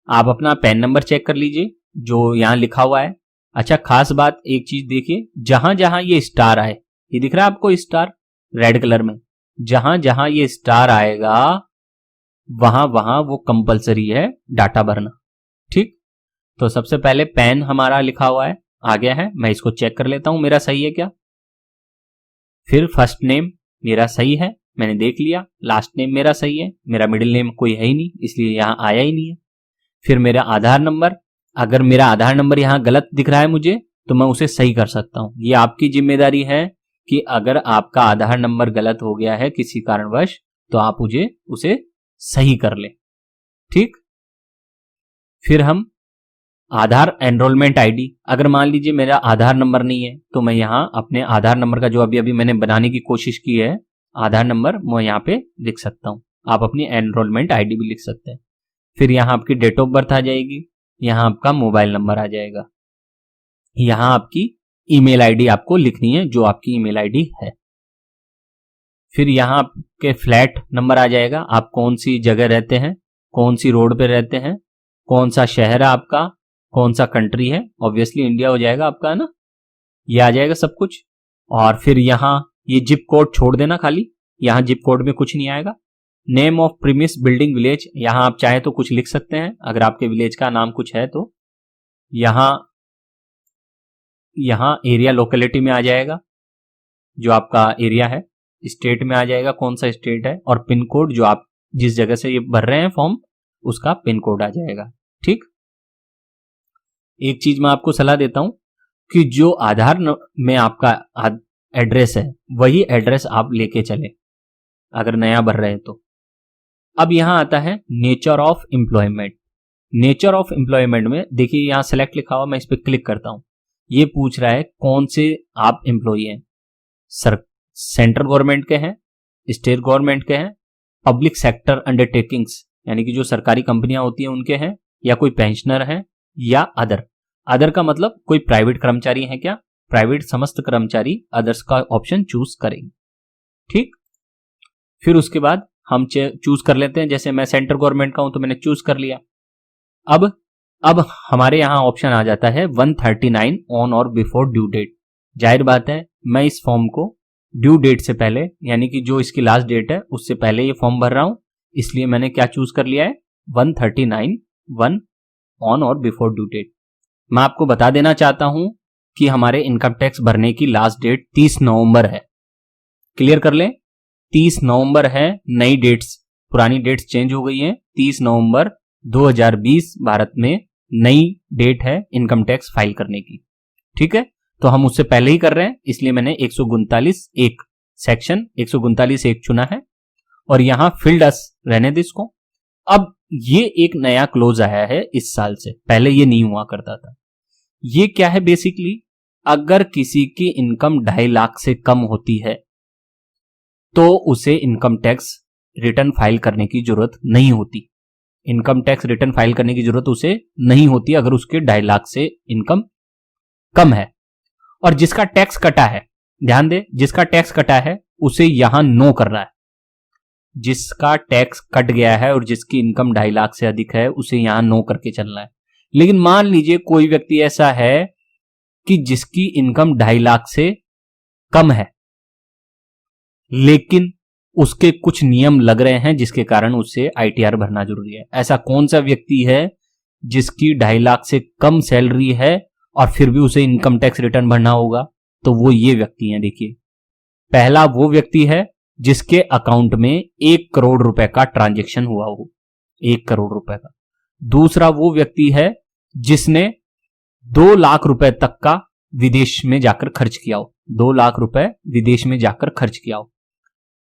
आप अपना पैन नंबर चेक कर लीजिए जो यहां लिखा हुआ है। अच्छा, खास बात एक चीज देखिए, जहां जहां ये स्टार आए, ये दिख रहा है आपको स्टार रेड कलर में, जहां जहां ये स्टार आएगा वहां वहां वो कंपलसरी है डाटा भरना। ठीक, तो सबसे पहले पैन हमारा लिखा हुआ है, आ गया है। मैं इसको चेक कर लेता हूं मेरा सही है क्या। फिर फर्स्ट नेम मेरा सही है, मैंने देख लिया। लास्ट नेम मेरा सही है, मेरा मिडिल नेम कोई है ही नहीं, इसलिए यहां आया ही नहीं है। फिर मेरा आधार नंबर, अगर मेरा आधार नंबर यहां गलत दिख रहा है मुझे, तो मैं उसे सही कर सकता हूं। ये आपकी जिम्मेदारी है कि अगर आपका आधार नंबर गलत हो गया है किसी कारणवश, तो आप उसे सही कर ले। ठीक, फिर हम आधार एनरोलमेंट आईडी, अगर मान लीजिए मेरा आधार नंबर नहीं है, तो मैं यहां अपने आधार नंबर का जो अभी अभी मैंने बनाने की कोशिश की है आधार नंबर, मैं यहां पे लिख सकता हूं। आप अपनी एनरोलमेंट आईडी भी लिख सकते हैं। फिर यहां आपकी डेट ऑफ बर्थ आ जाएगी, यहां आपका मोबाइल नंबर आ जाएगा, यहां आपकी ईमेल आईडी आपको लिखनी है जो आपकी ईमेल आईडी है। फिर यहां आपके फ्लैट नंबर आ जाएगा, आप कौन सी जगह रहते हैं, कौन सी रोड पे रहते हैं, कौन सा शहर है आपका, कौन सा कंट्री है, ऑब्वियसली इंडिया हो जाएगा आपका, है ना, ये आ जाएगा सब कुछ। और फिर यहां ये जिप कोड छोड़ देना खाली, यहां जिप कोड में कुछ नहीं आएगा। Name of premise building village, यहां आप चाहे तो कुछ लिख सकते हैं अगर आपके विलेज का नाम कुछ है तो। यहां एरिया लोकेलिटी में आ जाएगा जो आपका एरिया है, स्टेट में आ जाएगा कौन सा स्टेट है, और पिन कोड जो आप जिस जगह से ये भर रहे हैं फॉर्म उसका पिन कोड आ जाएगा। ठीक, एक चीज मैं आपको सलाह देता हूं कि जो आधार में आपका एड्रेस है वही एड्रेस आप लेके चले अगर नया भर रहे हैं तो। अब यहां आता है nature of employment. Nature of employment में देखिए यहां सेलेक्ट लिखा हुआ, मैं इस पर क्लिक करता हूं। ये पूछ रहा है कौन से आप एम्प्लॉई हैं, सेंट्रल गवर्नमेंट के हैं, स्टेट गवर्नमेंट के हैं, पब्लिक सेक्टर अंडरटेकिंग्स यानी कि जो सरकारी कंपनियां होती हैं उनके हैं, या कोई पेंशनर है, या अदर। अदर का मतलब कोई प्राइवेट कर्मचारी हैं क्या, प्राइवेट समस्त कर्मचारी अदर्स का ऑप्शन चूज करेंगे। ठीक, फिर उसके बाद हम चूज कर लेते हैं। जैसे मैं सेंट्रल गवर्नमेंट का हूं तो मैंने चूज कर लिया। अब हमारे यहां ऑप्शन आ जाता है 139 ऑन और बिफोर ड्यू डेट। जाहिर बात है मैं इस फॉर्म को ड्यू डेट से पहले, यानी कि जो इसकी लास्ट डेट है उससे पहले ये फॉर्म भर रहा हूं, इसलिए मैंने क्या चूज कर लिया है 139 1 ऑन और बिफोर ड्यू डेट। मैं आपको बता देना चाहता हूं कि हमारे इनकम टैक्स भरने की लास्ट डेट 30 नवंबर है। क्लियर कर लें, 30 नवंबर है। नई डेट्स, पुरानी डेट्स चेंज हो गई हैं। 30 नवंबर 2020 भारत में नई डेट है इनकम टैक्स फाइल करने की। ठीक है, तो हम उससे पहले ही कर रहे हैं, इसलिए मैंने 139(1) सेक्शन 139(1) चुना है और यहां फील्ड अस रहने दे इसको। अब ये एक नया क्लोज आया है इस साल से, पहले ये नहीं हुआ करता था। ये क्या है बेसिकली, अगर किसी की इनकम 2.5 लाख से कम होती है तो उसे इनकम टैक्स रिटर्न फाइल करने की जरूरत नहीं होती। इनकम टैक्स रिटर्न फाइल करने की जरूरत उसे नहीं होती अगर उसके 2.5 लाख से इनकम कम है। और जिसका टैक्स कटा है, ध्यान दे, जिसका टैक्स कटा है उसे यहां नो करना है। जिसका टैक्स कट गया है और जिसकी इनकम 2.5 लाख से अधिक है उसे यहां नो करके चलना है। लेकिन मान लीजिए कोई व्यक्ति ऐसा है कि जिसकी इनकम 2.5 लाख से कम है, लेकिन उसके कुछ नियम लग रहे हैं जिसके कारण उसे आईटीआर भरना जरूरी है। ऐसा कौन सा व्यक्ति है जिसकी 2.5 लाख से कम सैलरी है और फिर भी उसे इनकम टैक्स रिटर्न भरना होगा? तो वो ये व्यक्ति हैं। देखिए, पहला वो व्यक्ति है जिसके अकाउंट में 1 करोड़ रुपए का ट्रांजैक्शन हुआ हो, 1 करोड़ रुपए का। दूसरा वो व्यक्ति है जिसने 2 लाख रुपए तक का विदेश में जाकर खर्च किया हो, 2 लाख रुपए विदेश में जाकर खर्च किया हो।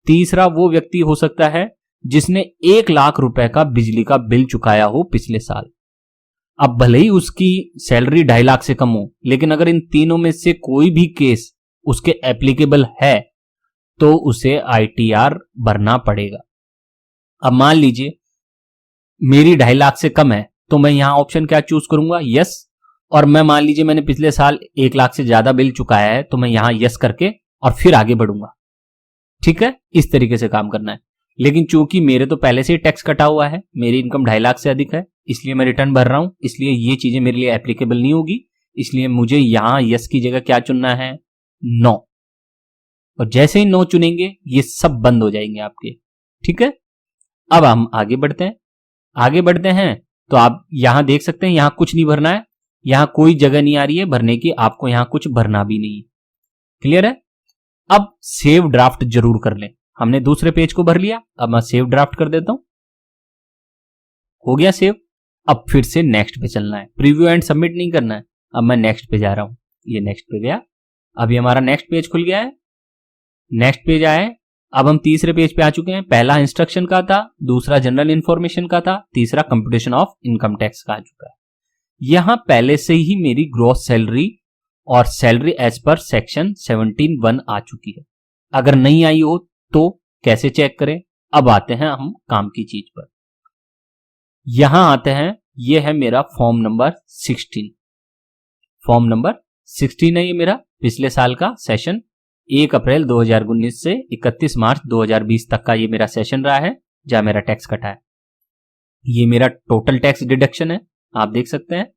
तीसरा वो व्यक्ति हो सकता है जिसने 1 लाख रुपए का बिजली का बिल चुकाया हो पिछले साल। अब भले ही उसकी सैलरी 2.5 लाख से कम हो, लेकिन अगर इन तीनों में से कोई भी केस उसके एप्लीकेबल है तो उसे आईटीआर भरना पड़ेगा। अब मान लीजिए मेरी 2.5 लाख से कम है तो मैं यहां ऑप्शन क्या चूज करूंगा, यस। और मैं मान लीजिए मैंने पिछले साल 1 लाख से ज्यादा बिल चुकाया है तो मैं यहां यस करके और फिर आगे बढ़ूंगा। ठीक है, इस तरीके से काम करना है। लेकिन चूंकि मेरे तो पहले से ही टैक्स कटा हुआ है, मेरी इनकम 2.5 लाख से अधिक है, इसलिए मैं रिटर्न भर रहा हूं, इसलिए ये चीजें मेरे लिए एप्लीकेबल नहीं होगी। इसलिए मुझे यहां यस की जगह क्या चुनना है, नो। और जैसे ही नो चुनेंगे ये सब बंद हो जाएंगे आपके। ठीक है, अब हम आगे बढ़ते हैं। तो आप यहां देख सकते हैं, यहां कुछ नहीं भरना है, यहां कोई जगह नहीं आ रही है भरने की, आपको यहां कुछ भरना भी नहीं। क्लियर है? अब सेव ड्राफ्ट जरूर कर लें। हमने दूसरे पेज को भर लिया, अब मैं सेव ड्राफ्ट कर देता हूं। हो गया सेव। अब फिर से नेक्स्ट पे चलना है, प्रीव्यू एंड सबमिट नहीं करना है। अब मैं नेक्स्ट पे जा रहा हूं, ये नेक्स्ट पे गया। अभी हमारा नेक्स्ट पेज खुल गया है, नेक्स्ट पेज आए। अब हम तीसरे पेज पे आ चुके हैं। पहला इंस्ट्रक्शन का था, दूसरा जनरल इंफॉर्मेशन का था, तीसरा कंप्यूटेशन ऑफ इनकम टैक्स का आ चुका है। यहां पहले से ही मेरी ग्रॉस सैलरी और सैलरी एज पर सेक्शन 17(1) आ चुकी है। अगर नहीं आई हो तो कैसे चेक करें? अब आते हैं हम काम की चीज पर। यहां आते हैं, यह है मेरा फॉर्म नंबर 16। फॉर्म नंबर 16 है ये मेरा, पिछले साल का सेशन 1 अप्रैल 2019 से 31 मार्च 2020 तक का ये मेरा सेशन रहा है जहां मेरा टैक्स कटा है। ये मेरा टोटल टैक्स डिडक्शन है, आप देख सकते हैं।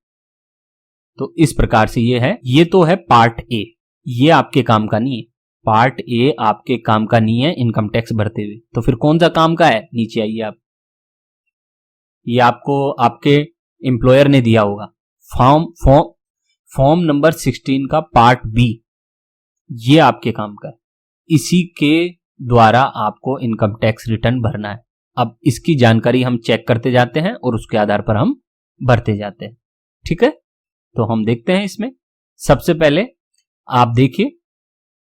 तो इस प्रकार से ये है, ये तो है पार्ट ए, ये आपके काम का नहीं है। पार्ट ए आपके काम का नहीं है इनकम टैक्स भरते हुए। तो फिर कौन सा काम का है? नीचे आइए आप, ये आपको आपके एम्प्लॉयर ने दिया होगा फॉर्म नंबर 16 का पार्ट बी, ये आपके काम का है। इसी के द्वारा आपको इनकम टैक्स रिटर्न भरना है। अब इसकी जानकारी हम चेक करते जाते हैं और उसके आधार पर हम भरते जाते हैं। ठीक है, तो हम देखते हैं इसमें। सबसे पहले आप देखिए,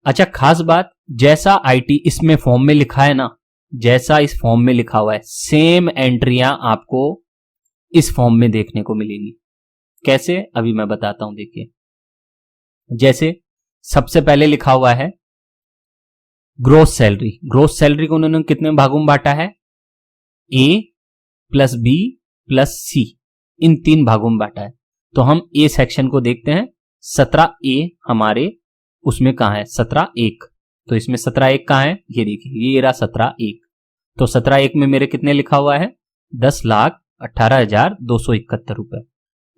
अच्छा खास बात, जैसा आईटी इसमें फॉर्म में लिखा है ना, जैसा इस फॉर्म में लिखा हुआ है, सेम एंट्रियां आपको इस फॉर्म में देखने को मिलेंगी। कैसे? अभी मैं बताता हूं। देखिए, जैसे सबसे पहले लिखा हुआ है ग्रोस सैलरी। ग्रोस सैलरी को उन्होंने कितने भागों में बांटा है? ए प्लस बी प्लस सी, इन 3 भागों में बांटा है। तो हम ए सेक्शन को देखते हैं। 17A हमारे उसमें कहाँ है 17(1), तो इसमें 17(1) कहाँ है, ये देखिए ये रहा 17(1). तो 17(1) में मेरे कितने लिखा हुआ है 10,18,271 रुपए।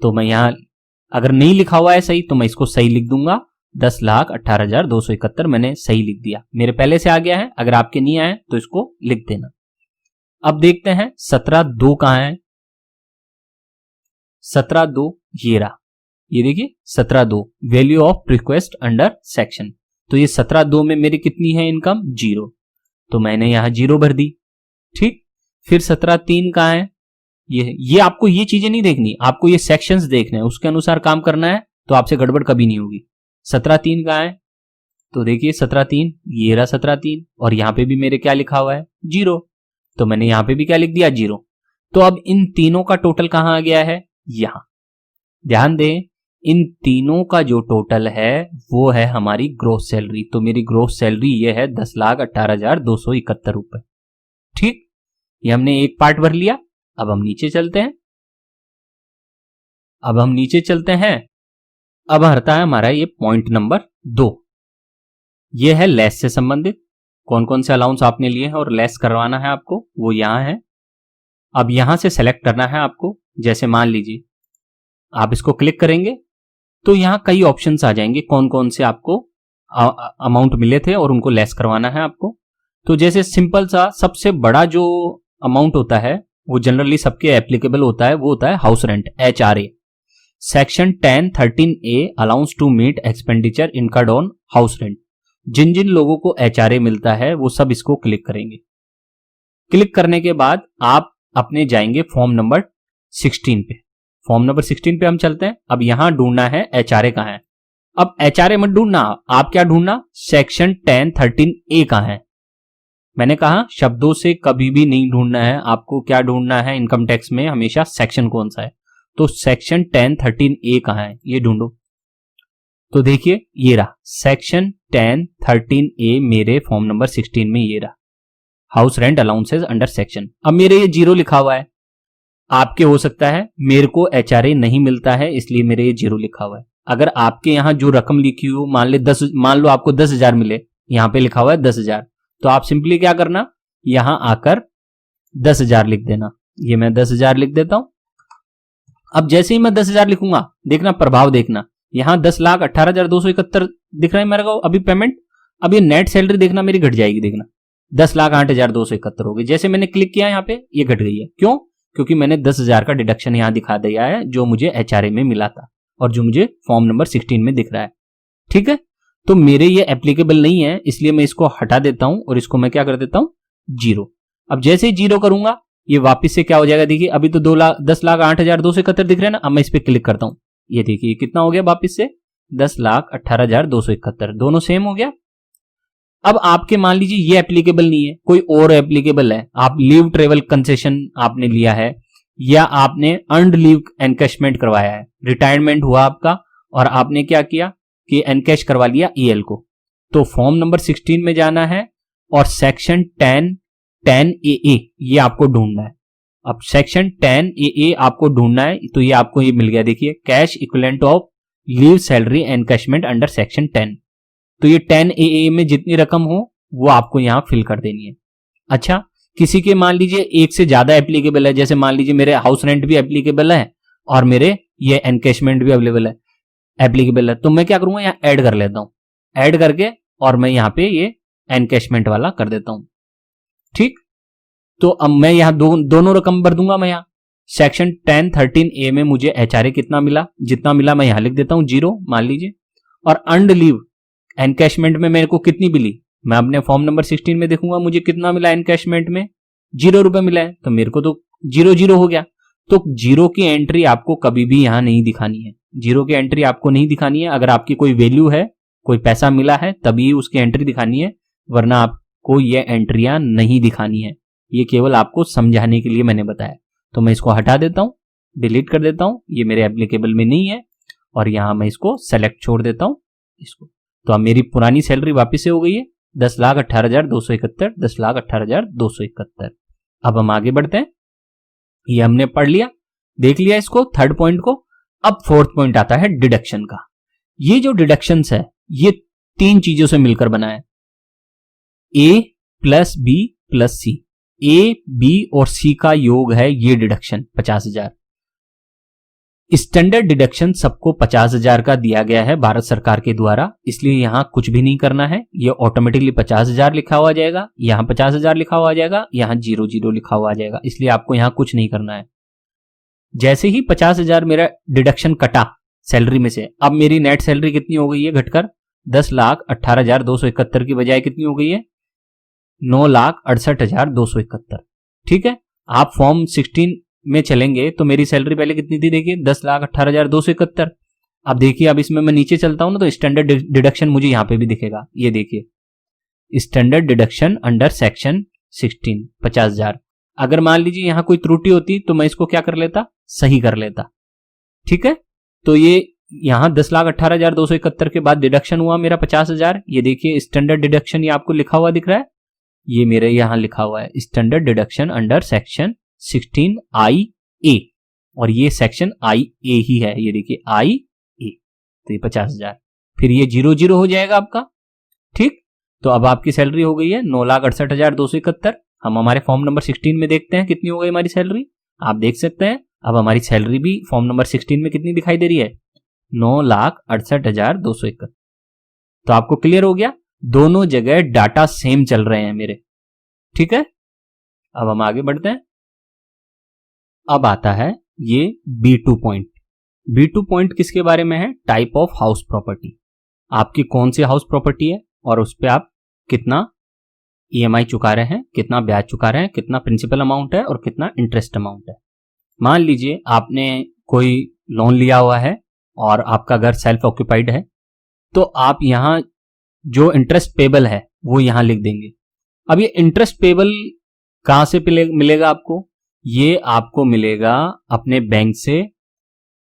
तो मैं यहाँ अगर नहीं लिखा हुआ है सही तो मैं इसको सही लिख दूंगा, 10,18,271 मैंने सही लिख दिया, मेरे पहले से आ गया है। अगर आपके नहीं आए तो इसको लिख देना। अब देखते हैं 17(2) कहाँ है। 17(2) ये रहा, ये देखिए 17(2) value of request under section. तो ये 17(2) में मेरी कितनी है इनकम 0, तो मैंने यहां 0 भर दी। ठीक, फिर 17(3) कहाँ है, ये आपको ये चीजें नहीं देखनी, आपको ये सेक्शंस देखने हैं, उसके अनुसार काम करना है, तो आपसे गड़बड़ कभी नहीं होगी। 17(3) कहाँ है, तो देखिए 17(3) ये रहा 17(3), और यहां पे भी मेरे क्या लिखा हुआ है 0, तो मैंने यहां पे भी क्या लिख दिया 0। तो अब इन तीनों का टोटल कहां आ गया है, यहां। ध्यान दें, इन तीनों का जो टोटल है वो है हमारी ग्रोस सैलरी। तो मेरी ग्रोस सैलरी ये है 10,18,271 रुपए। ठीक, ये हमने एक पार्ट भर लिया। अब हम नीचे चलते हैं, अब हरता है हमारा ये पॉइंट नंबर 2। ये है लेस से संबंधित, कौन कौन से अलाउंस आपने लिए हैं और लेस करवाना है आपको, वो यहां है। अब यहां से सेलेक्ट करना है आपको। जैसे मान लीजिए आप इसको क्लिक करेंगे तो यहां कई ऑप्शंस आ जाएंगे, कौन कौन से आपको अमाउंट मिले थे और उनको लेस करवाना है आपको। तो जैसे सिंपल सा सबसे बड़ा जो अमाउंट होता है वो जनरली सबके एप्लीकेबल होता है, वो होता है house rent, HRA। Section 10(13)A allowance to meet expenditure incurred on house rent. जिन जिन लोगों को HRA मिलता है वो सब इसको क्लिक करेंगे। क्लिक करने के बाद आप अपने जाएंगे फॉर्म नंबर 16 पे। फॉर्म नंबर 16 पे हम चलते हैं। अब यहां ढूंढना है HRA कहां है। अब HRA मत ढूंढना, आप क्या ढूंढना, सेक्शन 10(13)A कहां है। मैंने कहा शब्दों से कभी भी नहीं ढूंढना है, आपको क्या ढूंढना है इनकम टैक्स में हमेशा सेक्शन कौन सा है। तो सेक्शन 10(13)A कहां है ये ढूंढो। तो देखिए ये रहा सेक्शन 10(13)A मेरे फॉर्म नंबर 16 में ये रहा, house rent allowances under section. अब मेरे ये 0 लिखा हुआ है, आपके हो सकता है मेरे को HRA नहीं मिलता है इसलिए मेरे ये 0 लिखा हुआ है। अगर आपके यहां जो रकम लिखी हो मान लो आपको 10,000 मिले, यहां पे लिखा हुआ है 10,000, तो आप सिंपली क्या करना, यहां आकर 10,000 लिख देना। ये मैं 10,000 लिख देता हूं। अब जैसे ही मैं 10,000 लिखूंगा, देखना प्रभाव देखना, यहां 10,18,271 दिख रहा है मेरे को अभी पेमेंट। अब ये नेट सैलरी देखना मेरी घट जाएगी, देखना 10,08,271 हो गई। जैसे मैंने क्लिक किया यहाँ पे ये घट गई है, क्यों, क्योंकि मैंने 10,000 का डिडक्शन यहां दिखा दिया है जो मुझे HRA में मिला था और जो मुझे फॉर्म नंबर 16 में दिख रहा है। ठीक है, तो मेरे ये एप्लीकेबल नहीं है इसलिए मैं इसको हटा देता हूं और इसको मैं क्या कर देता हूं 0। अब जैसे ही 0 करूंगा ये वापिस से क्या हो जाएगा, देखिए अभी तो 10,08,271 दिख रहा है ना। अब मैं इस पर क्लिक करता हूं, ये देखिए कितना हो गया वापिस से 10,18,271, दोनों सेम हो गया। अब आपके मान लीजिए ये एप्लीकेबल नहीं है, कोई और एप्लीकेबल है, आप लीव ट्रेवल कंसेशन आपने लिया है या आपने अर्न्ड लीव एनकैशमेंट करवाया है, रिटायरमेंट हुआ आपका और आपने क्या किया कि एनकैश करवा लिया EL को, तो फॉर्म नंबर 16 में जाना है और सेक्शन 10(AA) ये आपको ढूंढना है। अब सेक्शन 10AA आपको ढूंढना है, तो ये आपको ये मिल गया, देखिए cash equivalent of leave salary encashment under section 10। तो ये 10AA में जितनी रकम हो वो आपको यहां फिल कर देनी है। अच्छा, किसी के मान लीजिए एक से ज्यादा एप्लीकेबल है, जैसे मान लीजिए मेरे हाउस रेंट भी एप्लीकेबल है और मेरे ये एनकैशमेंट भी एप्लीकेबल है, तो मैं क्या करूंगा यहाँ ऐड कर लेता हूं, ऐड करके और मैं यहाँ पे ये एनकैशमेंट वाला कर देता हूं। ठीक, तो अब मैं यहाँ दोनों रकम भर दूंगा। मैं यहाँ सेक्शन 10(13)A में मुझे HRA कितना मिला, जितना मिला मैं यहाँ लिख देता हूं 0 मान लीजिए, और अर्न्ड लीव एनकैशमेंट में मेरे को कितनी मिली, मैं अपने फॉर्म नंबर 16 में देखूंगा मुझे कितना मिला एनकैशमेंट में 0 रुपए मिला है, तो मेरे को तो 0 हो गया। तो 0 की एंट्री आपको कभी भी यहां नहीं दिखानी है, 0 की एंट्री आपको नहीं दिखानी है। अगर आपकी कोई वैल्यू है, कोई पैसा मिला है तभी उसकी एंट्री दिखानी है, वरना आपको ये एंट्रियां नहीं दिखानी है। ये केवल आपको समझाने के लिए मैंने बताया। तो मैं इसको हटा देता हूं, डिलीट कर देता हूं, ये मेरे एप्लीकेबल में नहीं है और यहां मैं इसको सेलेक्ट छोड़ देता हूं इसको। तो अब मेरी पुरानी सैलरी वापस से हो गई है 10,18,271, 10,18,271। अब हम आगे बढ़ते हैं, ये हमने पढ़ लिया, देख लिया इसको, थर्ड पॉइंट को। अब फोर्थ पॉइंट आता है डिडक्शन का। ये जो डिडक्शंस है ये तीन चीजों से मिलकर बना है, A plus B plus C. A B और सी का योग है ये डिडक्शन 50,000। स्टैंडर्ड डिडक्शन सबको 50,000 का दिया गया है भारत सरकार के द्वारा, इसलिए यहां कुछ भी नहीं करना है, ये ऑटोमेटिकली 50,000 लिखा हुआ आ जाएगा, यहां 50,000 लिखा हुआ आ जाएगा, यहां 00 लिखा हुआ आ जाएगा, इसलिए आपको यहां कुछ नहीं करना है। जैसे ही 50,000 मेरा डिडक्शन कटा सैलरी में से, अब मेरी नेट सैलरी कितनी हो गई है घटकर 10,18,271 की बजाय कितनी हो गई है 9,68,271। ठीक है, आप फॉर्म 16 में चलेंगे तो मेरी सैलरी पहले कितनी थी, देखिए 10,18,271। अब देखिए, अब इसमें मैं नीचे चलता हूं ना तो स्टैंडर्ड डिडक्शन मुझे यहां पे भी दिखेगा, ये देखिए स्टैंडर्ड डिडक्शन अंडर सेक्शन 16 50,000। अगर मान लीजिए यहां कोई त्रुटि होती तो मैं इसको क्या कर लेता, सही कर लेता। ठीक है, तो ये यहां 10,18,271 के बाद डिडक्शन हुआ मेरा 50,000। ये देखिए स्टैंडर्ड डिडक्शन, ये आपको लिखा हुआ दिख रहा है, ये मेरे यहां लिखा हुआ है स्टैंडर्ड डिडक्शन अंडर सेक्शन 16 आई ए, और ये सेक्शन आई ए ही है, ये देखिए आई ए, तो ये 50,000। फिर ये 00 हो जाएगा आपका। ठीक, तो अब आपकी सैलरी हो गई है 9,68,271। हम हमारे फॉर्म नंबर 16 में देखते हैं कितनी हो गई हमारी सैलरी। आप देख सकते हैं अब हमारी सैलरी भी फॉर्म नंबर 16 में कितनी दिखाई दे रही है 9,68,271। तो आपको क्लियर हो गया, दोनों जगह डाटा सेम चल रहे हैं मेरे। ठीक है, अब हम आगे बढ़ते हैं। अब आता है ये B2 पॉइंट। B2 पॉइंट किसके बारे में है, टाइप ऑफ हाउस प्रॉपर्टी। आपकी कौन सी हाउस प्रॉपर्टी है और उस पर आप कितना EMI चुका रहे हैं, कितना ब्याज चुका रहे हैं, कितना प्रिंसिपल अमाउंट है और कितना इंटरेस्ट अमाउंट है। मान लीजिए आपने कोई लोन लिया हुआ है और आपका घर सेल्फ ऑक्यूपाइड है, तो आप यहां जो इंटरेस्ट पेबल है वो यहां लिख देंगे। अब ये इंटरेस्ट पेबल कहां से मिलेगा आपको, ये आपको मिलेगा अपने बैंक से,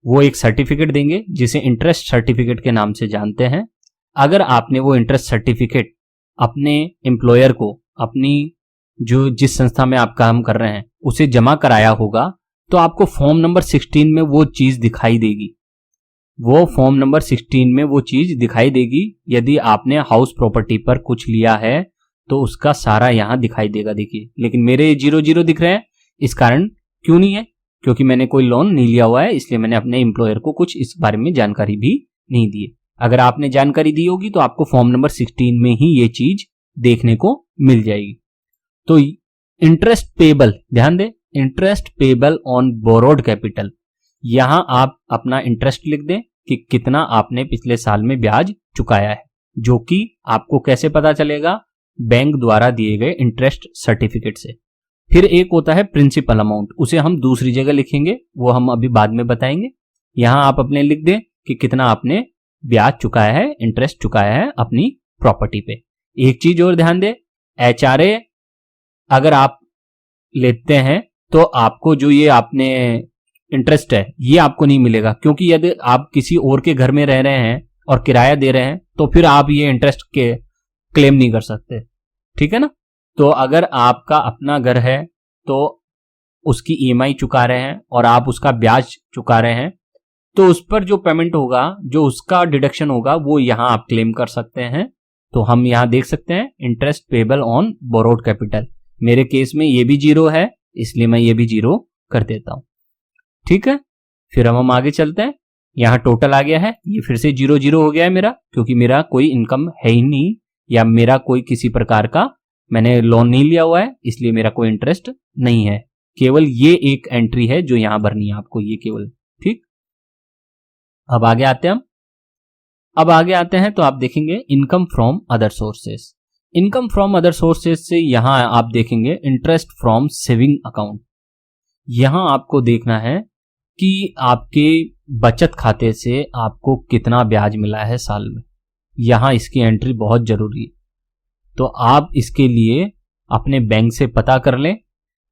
वो एक सर्टिफिकेट देंगे जिसे इंटरेस्ट सर्टिफिकेट के नाम से जानते हैं। अगर आपने वो इंटरेस्ट सर्टिफिकेट अपने एम्प्लॉयर को, अपनी जो जिस संस्था में आप काम कर रहे हैं उसे जमा कराया होगा, तो आपको फॉर्म नंबर 16 में वो चीज दिखाई देगी, वो फॉर्म नंबर 16 में वो चीज दिखाई देगी। यदि आपने हाउस प्रॉपर्टी पर कुछ लिया है तो उसका सारा यहां दिखाई देगा। देखिए, लेकिन मेरे 00 दिख रहे हैं, इस कारण क्यों नहीं है, क्योंकि मैंने कोई लोन नहीं लिया हुआ है, इसलिए मैंने अपने एम्प्लॉयर को कुछ इस बारे में जानकारी भी नहीं दी है। अगर आपने जानकारी दी होगी तो आपको फॉर्म नंबर 16 में ही ये चीज देखने को मिल जाएगी। तो इंटरेस्ट पेबल, ध्यान दें, interest payable on borrowed capital, यहां आप अपना इंटरेस्ट लिख दें कि कितना आपने पिछले साल में ब्याज चुकाया है, जो कि आपको कैसे पता चलेगा, बैंक द्वारा दिए गए इंटरेस्ट सर्टिफिकेट से। फिर एक होता है प्रिंसिपल अमाउंट, उसे हम दूसरी जगह लिखेंगे, वो हम अभी बाद में बताएंगे। यहां आप अपने लिख दें कि कितना आपने ब्याज चुकाया है, इंटरेस्ट चुकाया है अपनी प्रॉपर्टी पे। एक चीज और ध्यान दें, HRA अगर आप लेते हैं तो आपको जो ये आपने इंटरेस्ट है ये आपको नहीं मिलेगा, क्योंकि यदि आप किसी और के घर में रह रहे हैं और किराया दे रहे हैं तो फिर आप ये इंटरेस्ट के क्लेम नहीं कर सकते। ठीक है ना, तो अगर आपका अपना घर है तो उसकी EMI चुका रहे हैं और आप उसका ब्याज चुका रहे हैं, तो उस पर जो पेमेंट होगा, जो उसका डिडक्शन होगा, वो यहां आप क्लेम कर सकते हैं। तो हम यहां देख सकते हैं interest payable on borrowed capital, मेरे केस में ये भी 0 है, इसलिए मैं ये भी 0 कर देता हूं। ठीक है, फिर हम आगे चलते हैं। यहां टोटल आ गया है, ये फिर से 0 हो गया है मेरा, क्योंकि मेरा कोई इनकम है ही नहीं, या मेरा कोई किसी प्रकार का मैंने लोन नहीं लिया हुआ है, इसलिए मेरा कोई इंटरेस्ट नहीं है। केवल ये एक एंट्री है जो यहां भरनी है आपको, ये केवल। ठीक, अब आगे आते हैं हम। अब आगे आते हैं तो आप देखेंगे income from other sources. Income from other sources से यहां आप देखेंगे इंटरेस्ट फ्रॉम सेविंग अकाउंट। यहां आपको देखना है कि आपके बचत खाते से आपको कितना ब्याज मिला है साल में, यहां इसकी एंट्री बहुत जरूरी है। तो आप इसके लिए अपने बैंक से पता कर लें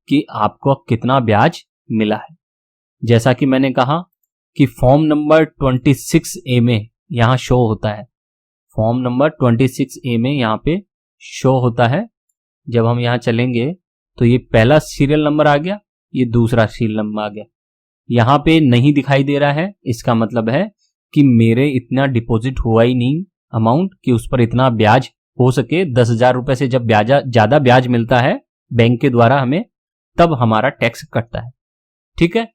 कि आपको कितना ब्याज मिला है। जैसा कि मैंने कहा कि फॉर्म नंबर 26A में यहां शो होता है, फॉर्म नंबर 26A में यहां पे शो होता है। जब हम यहां चलेंगे तो ये पहला सीरियल नंबर आ गया, ये दूसरा सीरियल नंबर आ गया, यहां पे नहीं दिखाई दे रहा है, इसका मतलब है कि मेरे इतना डिपॉजिट हुआ ही नहीं, अमाउंट कि उस पर इतना ब्याज हो सके। 10,000 रुपए से जब ज्यादा ब्याज मिलता है बैंक के द्वारा हमें, तब हमारा टैक्स कटता है। ठीक है,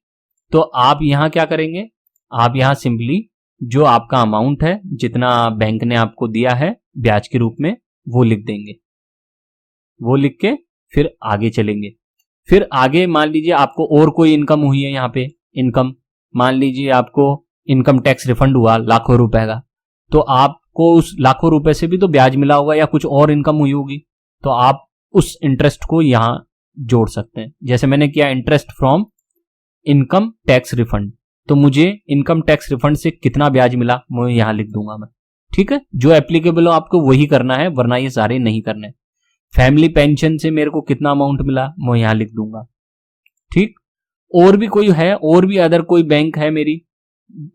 तो आप यहां क्या करेंगे, आप यहां सिंपली जो आपका अमाउंट है, जितना बैंक ने आपको दिया है ब्याज के रूप में, वो लिख देंगे। वो लिख के फिर आगे चलेंगे। फिर आगे मान लीजिए आपको और कोई इनकम हुई है, यहाँ पे इनकम मान लीजिए आपको इनकम टैक्स रिफंड हुआ लाखों रुपए का, तो आपको उस लाखों रुपए से भी तो ब्याज मिला होगा या कुछ और इनकम हुई होगी, तो आप उस इंटरेस्ट को यहां जोड़ सकते हैं। जैसे मैंने किया interest from income tax refund, तो मुझे इनकम टैक्स रिफंड से कितना ब्याज मिला मैं यहां लिख दूंगा मैं। ठीक है, जो एप्लीकेबल हो आपको वही करना है, वरना ये सारे नहीं करने। फैमिली पेंशन से मेरे को कितना अमाउंट मिला मैं यहां लिख दूंगा। ठीक, और भी कोई है, और भी अदर कोई बैंक है मेरी,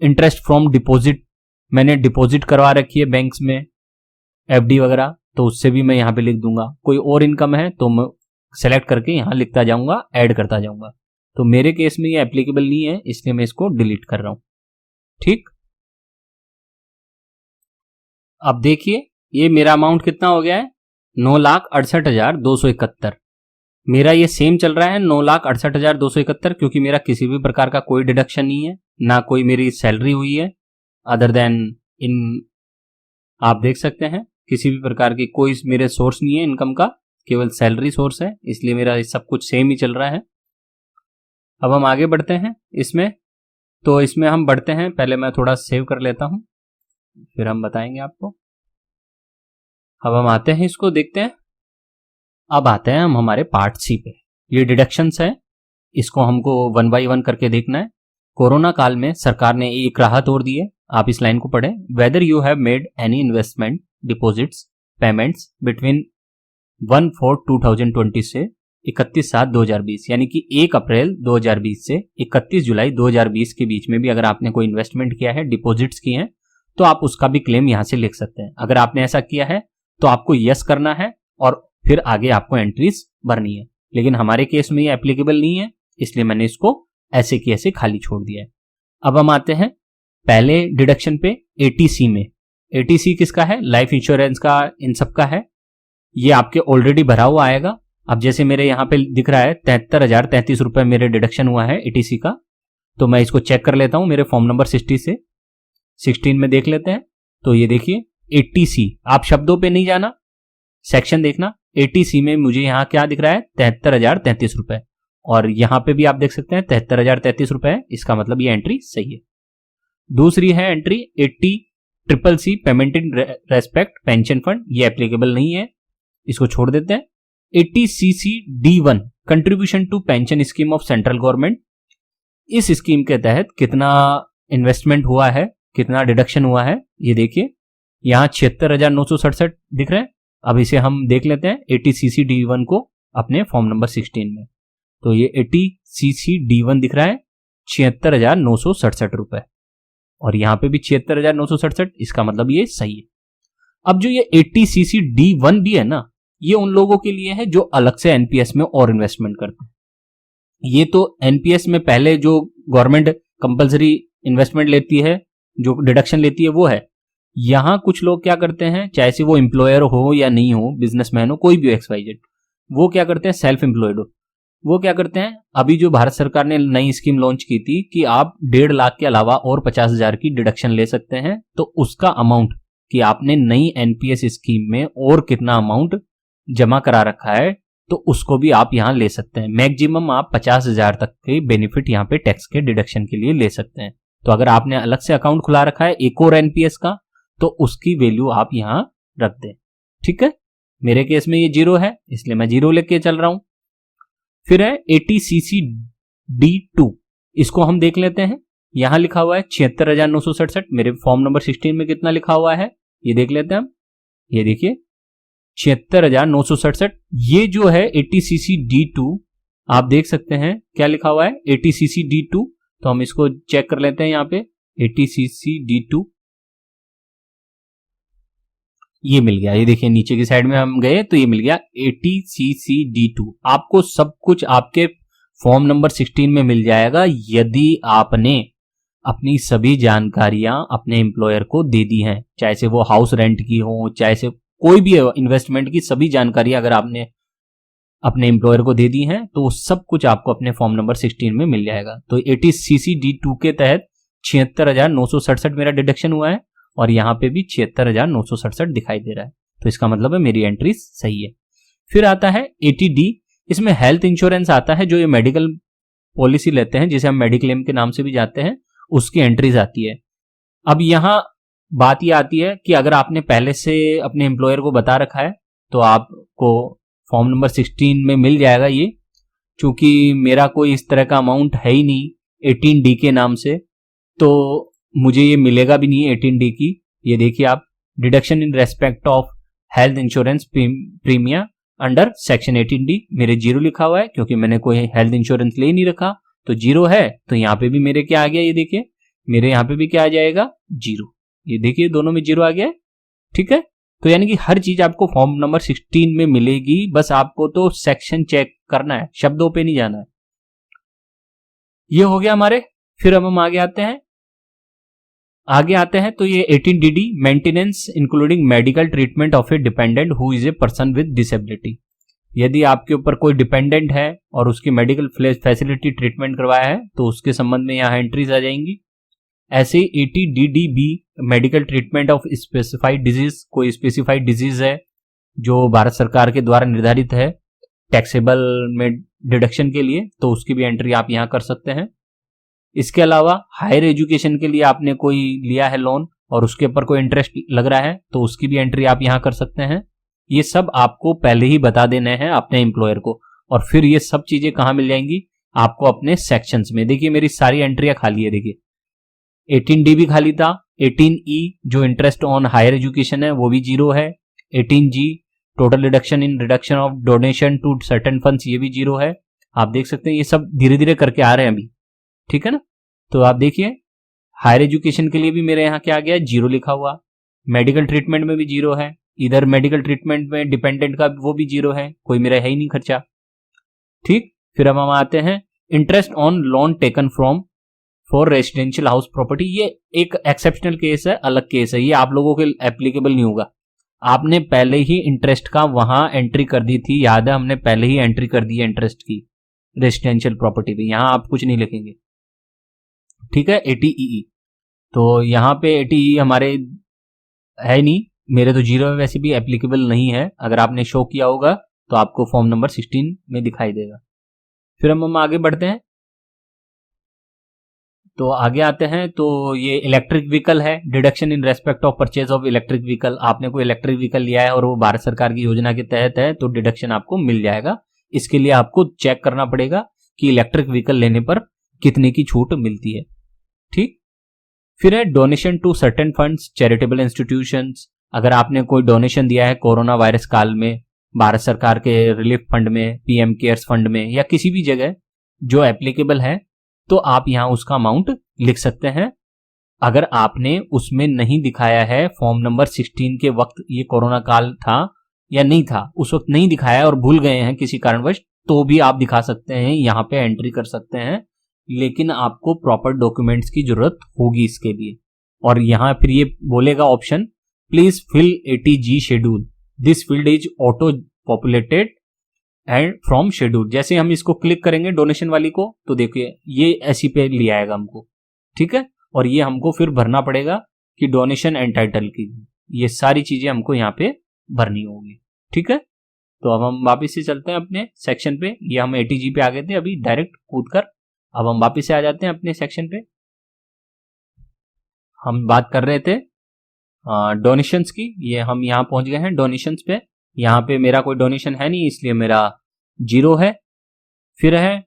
इंटरेस्ट फ्रॉम डिपॉजिट, मैंने डिपॉजिट करवा रखी है बैंक्स में एफडी वगैरह, तो उससे भी मैं यहां पे लिख दूंगा। कोई और इनकम है तो मैं सेलेक्ट करके यहां लिखता जाऊंगा, ऐड करता जाऊंगा। तो मेरे केस में ये एप्लीकेबल नहीं है, इसलिए मैं इसको डिलीट कर रहा हूं। ठीक, अब देखिए ये मेरा अमाउंट कितना हो गया है, 9,68,271। मेरा ये सेम चल रहा है 9,68,271, क्योंकि मेरा किसी भी प्रकार का कोई डिडक्शन नहीं है, ना कोई मेरी सैलरी हुई है अदर देन इन, आप देख सकते हैं किसी भी प्रकार की कोई मेरे सोर्स नहीं है इनकम का, केवल सैलरी सोर्स है, इसलिए मेरा सब कुछ सेम ही चल रहा है। अब हम आगे बढ़ते हैं इसमें, तो इसमें हम बढ़ते हैं, पहले मैं थोड़ा सेव कर लेता हूं फिर हम बताएंगे आपको। अब हम आते हैं, इसको देखते हैं। अब आते हैं हम हमारे पार्ट सी पे, ये डिडक्शंस है, इसको हमको 1 बाय 1 करके देखना है। कोरोना काल में सरकार ने एक राहत और दी है, आप इस लाइन को पढ़ें। Whether you have made any investment deposits payments between 1/4/2020 से 31/7/2020, यानी कि 1 अप्रैल 2020 से 31 जुलाई 2020 के बीच में भी अगर आपने कोई इन्वेस्टमेंट किया है, डिपॉजिट्स किए हैं, तो आप उसका भी क्लेम यहां से लिख सकते हैं। अगर आपने ऐसा किया है तो आपको यस करना है और फिर आगे आपको एंट्रीज भरनी है, लेकिन हमारे केस में ये एप्लीकेबल नहीं है, इसलिए मैंने इसको ऐसे की ऐसे खाली छोड़ दिया है। अब हम आते हैं पहले डिडक्शन पे, एटीसी में। एटीसी किसका है, लाइफ इंश्योरेंस का, इन सब का है। ये आपके ऑलरेडी भरा हुआ आएगा। अब जैसे मेरे यहाँ पे दिख रहा है 73,033 रुपए मेरे डिडक्शन हुआ है एटीसी का, तो मैं इसको चेक कर लेता हूं मेरे फॉर्म नंबर 60 से 16 में देख लेते हैं। तो ये देखिए एटीसी, आप शब्दों पे नहीं जाना, सेक्शन देखना। एटीसी में मुझे यहाँ क्या दिख रहा है, 73,033 रुपए, और यहाँ पे भी आप देख सकते हैं 73,033 रुपए है, इसका मतलब ये एंट्री सही है। दूसरी है entry 80CCC payment in respect pension fund, ये एप्लीकेबल नहीं है, इसको छोड़ देते हैं। 80CCD1 contribution to pension scheme of central government, इस स्कीम के तहत कितना इन्वेस्टमेंट हुआ है, कितना डिडक्शन हुआ है, ये देखिए यहाँ 76,967 दिख रहे हैं। अब इसे हम देख लेते हैं 80CCD1 को अपने फॉर्म नंबर 16 में, तो ये 80CCD1 दिख रहा है 76,967 रुपए, और यहाँ पे भी 76,967, इसका मतलब ये सही है। अब जो ये 80CCD1 भी है ना, ये उन लोगों के लिए है जो अलग से एनपीएस में और इन्वेस्टमेंट करते हैं। ये तो एनपीएस में पहले जो गवर्नमेंट कंपलसरी इन्वेस्टमेंट लेती है, जो डिडक्शन लेती है, वो है। यहां कुछ लोग क्या करते हैं, चाहे से वो एम्प्लॉयर हो या नहीं हो, बिजनेसमैन हो, कोई भी XYZ, वो क्या करते हैं, सेल्फ एम्प्लॉयड हो, वो क्या करते हैं, अभी जो भारत सरकार ने नई स्कीम लॉन्च की थी कि आप 1.5 लाख के अलावा और 50,000 की डिडक्शन ले सकते हैं, तो उसका अमाउंट कि आपने नई एनपीएस स्कीम में और कितना अमाउंट जमा करा रखा है, तो उसको भी आप यहां ले सकते हैं। मैक्सिमम आप 50,000 तक के बेनिफिट यहां पे टैक्स के डिडक्शन के लिए ले सकते हैं। तो अगर आपने अलग से अकाउंट खुला रखा है एक और एनपीएस का, तो उसकी वैल्यू आप यहां रख दें। ठीक है, मेरे केस में ये 0 है, इसलिए मैं 0 लेके चल रहा हूं। फिर है 80CCD2, इसको हम देख लेते हैं। यहां लिखा हुआ है 76,967, मेरे फॉर्म नंबर 16 में कितना लिखा हुआ है ये देख लेते हैं हम। ये देखिए 76,967, ये जो है 80CCD2, आप देख सकते हैं क्या लिखा हुआ है 80CCD2, तो हम इसको चेक कर लेते हैं यहाँ पे 80CCD2, ये मिल गया। ये देखिए नीचे की साइड में हम गए तो ये मिल गया 80CCD2। आपको सब कुछ आपके फॉर्म नंबर 16 में मिल जाएगा, यदि आपने अपनी सभी जानकारियां अपने एम्प्लॉयर को दे दी हैं, चाहे से वो हाउस रेंट की हो, चाहे से कोई भी इन्वेस्टमेंट की सभी जानकारियां अगर आपने अपने एम्प्लॉयर को दे दी हैं तो वो सब कुछ आपको अपने फॉर्म नंबर 16 में मिल जाएगा। तो 80CC-D2 के तहत 76,967 मेरा डिडक्शन हुआ है और यहाँ पे भी 76,967 दिखाई दे रहा है, तो इसका मतलब है मेरी एंट्री सही है। फिर आता है 80D, इसमें हेल्थ इंश्योरेंस आता है, जो ये मेडिकल पॉलिसी लेते हैं जिसे हम मेडिक्लेम के नाम से भी जानते हैं, उसकी एंट्रीज आती है। अब यहाँ बात ये आती है कि अगर आपने पहले से अपने एम्प्लॉयर को बता रखा है तो आपको फॉर्म नंबर 16 में मिल जाएगा ये। चूंकि मेरा कोई इस तरह का अमाउंट है ही नहीं 18D के नाम से, तो मुझे ये मिलेगा भी नहीं 18D की। ये देखिए आप, deduction in respect of health insurance premium under section 18D, मेरे 0 लिखा हुआ है क्योंकि मैंने कोई हेल्थ इंश्योरेंस ले नहीं रखा, तो 0 है। तो यहाँ पे भी मेरे क्या आ गया, ये देखिए मेरे यहाँ पे भी क्या आ जाएगा 0, ये देखिए दोनों में 0 आ गया है। ठीक है, तो यानी कि हर चीज आपको फॉर्म नंबर 16 में मिलेगी, बस आपको तो सेक्शन चेक करना है, शब्दों पे नहीं जाना है। ये हो गया हमारे। फिर अब हम आगे आते हैं तो ये 18DD, maintenance including medical treatment of A dependent who is a person with disability. यदि आपके ऊपर कोई डिपेंडेंट है और उसकी मेडिकल फैसिलिटी ट्रीटमेंट करवाया है तो उसके संबंध में यहाँ एंट्रीज आ जाएंगी। ऐसे 80DDB, medical treatment of specified disease, कोई स्पेसिफाइड डिजीज है जो भारत सरकार के द्वारा निर्धारित है टैक्सेबल में डिडक्शन के लिए, तो उसकी भी एंट्री आप यहाँ कर सकते हैं। इसके अलावा हायर एजुकेशन के लिए आपने कोई लिया है लोन और उसके ऊपर कोई इंटरेस्ट लग रहा है तो उसकी भी एंट्री आप यहाँ कर सकते हैं। ये सब आपको पहले ही बता देने हैं अपने एम्प्लॉयर को, और फिर ये सब चीजें कहाँ मिल जाएंगी आपको अपने सेक्शंस में। देखिए मेरी सारी एंट्रियां खाली है, देखिए 18D भी खाली था, 18E जो इंटरेस्ट ऑन हायर एजुकेशन है वो भी 0 है, 18G total reduction in reduction of donation to certain funds ये भी 0 है। आप देख सकते हैं ये सब धीरे धीरे करके आ रहे हैं अभी, ठीक है ना। तो आप देखिए हायर एजुकेशन के लिए भी मेरे यहाँ क्या आ गया 0 लिखा हुआ, मेडिकल ट्रीटमेंट में भी 0 है, इधर मेडिकल ट्रीटमेंट में डिपेंडेंट का वो भी 0 है, कोई मेरा है ही नहीं खर्चा। ठीक, फिर अब हम आते हैं interest on loan taken from for residential house property. ये एक एक्सेप्शनल केस है, अलग केस है, ये आप लोगों के एप्लीकेबल नहीं होगा। आपने पहले ही इंटरेस्ट का वहां एंट्री कर दी थी, याद है हमने पहले ही एंट्री कर दी है इंटरेस्ट की रेसिडेंशियल प्रॉपर्टी पे, यहां आप कुछ नहीं लिखेंगे। ठीक है, 80EE, तो यहाँ पे 80E हमारे है नहीं, मेरे तो 0 है, वैसे भी एप्लीकेबल नहीं है। अगर आपने शो किया होगा तो आपको फॉर्म नंबर 16 में दिखाई देगा। फिर हम आगे बढ़ते हैं, तो आगे आते हैं तो ये इलेक्ट्रिक व्हीकल है, deduction in respect of purchase of electric vehicle. आपने कोई इलेक्ट्रिक व्हीकल लिया है और वो भारत सरकार की योजना के तहत है तो डिडक्शन आपको मिल जाएगा। इसके लिए आपको चेक करना पड़ेगा कि इलेक्ट्रिक व्हीकल लेने पर कितने की छूट मिलती है। ठीक, फिर है donation to certain funds, charitable institutions. अगर आपने कोई डोनेशन दिया है कोरोना वायरस काल में भारत सरकार के रिलीफ फंड में, पीएम केयर्स फंड में या किसी भी जगह जो एप्लीकेबल है, तो आप यहां उसका अमाउंट लिख सकते हैं। अगर आपने उसमें नहीं दिखाया है फॉर्म नंबर 16 के वक्त, ये कोरोना काल था या नहीं था, उस वक्त नहीं दिखाया और भूल गए हैं किसी कारणवश, तो भी आप दिखा सकते हैं, यहाँ पे एंट्री कर सकते हैं, लेकिन आपको प्रॉपर डॉक्यूमेंट्स की जरूरत होगी इसके लिए। और यहाँ फिर ये बोलेगा option, please fill 80G schedule, this field is auto populated and from schedule. जैसे हम इसको क्लिक करेंगे डोनेशन वाली को तो देखिए ये ऐसी पे ले आएगा हमको, ठीक है। और ये हमको फिर भरना पड़ेगा कि डोनेशन एंड टाइटल की, ये सारी चीजें हमको यहाँ पे भरनी होगी, ठीक है। तो अब हम वापस से चलते हैं अपने सेक्शन पे, ये हम 80G पे आ गए थे अभी डायरेक्ट कूद कर, अब हम वापस से आ जाते हैं अपने सेक्शन पे। हम बात कर रहे थे डोनेशंस की, ये हम यहाँ पहुंच गए हैं डोनेशंस पे। यहाँ पे मेरा कोई डोनेशन है नहीं इसलिए मेरा 0 है। फिर है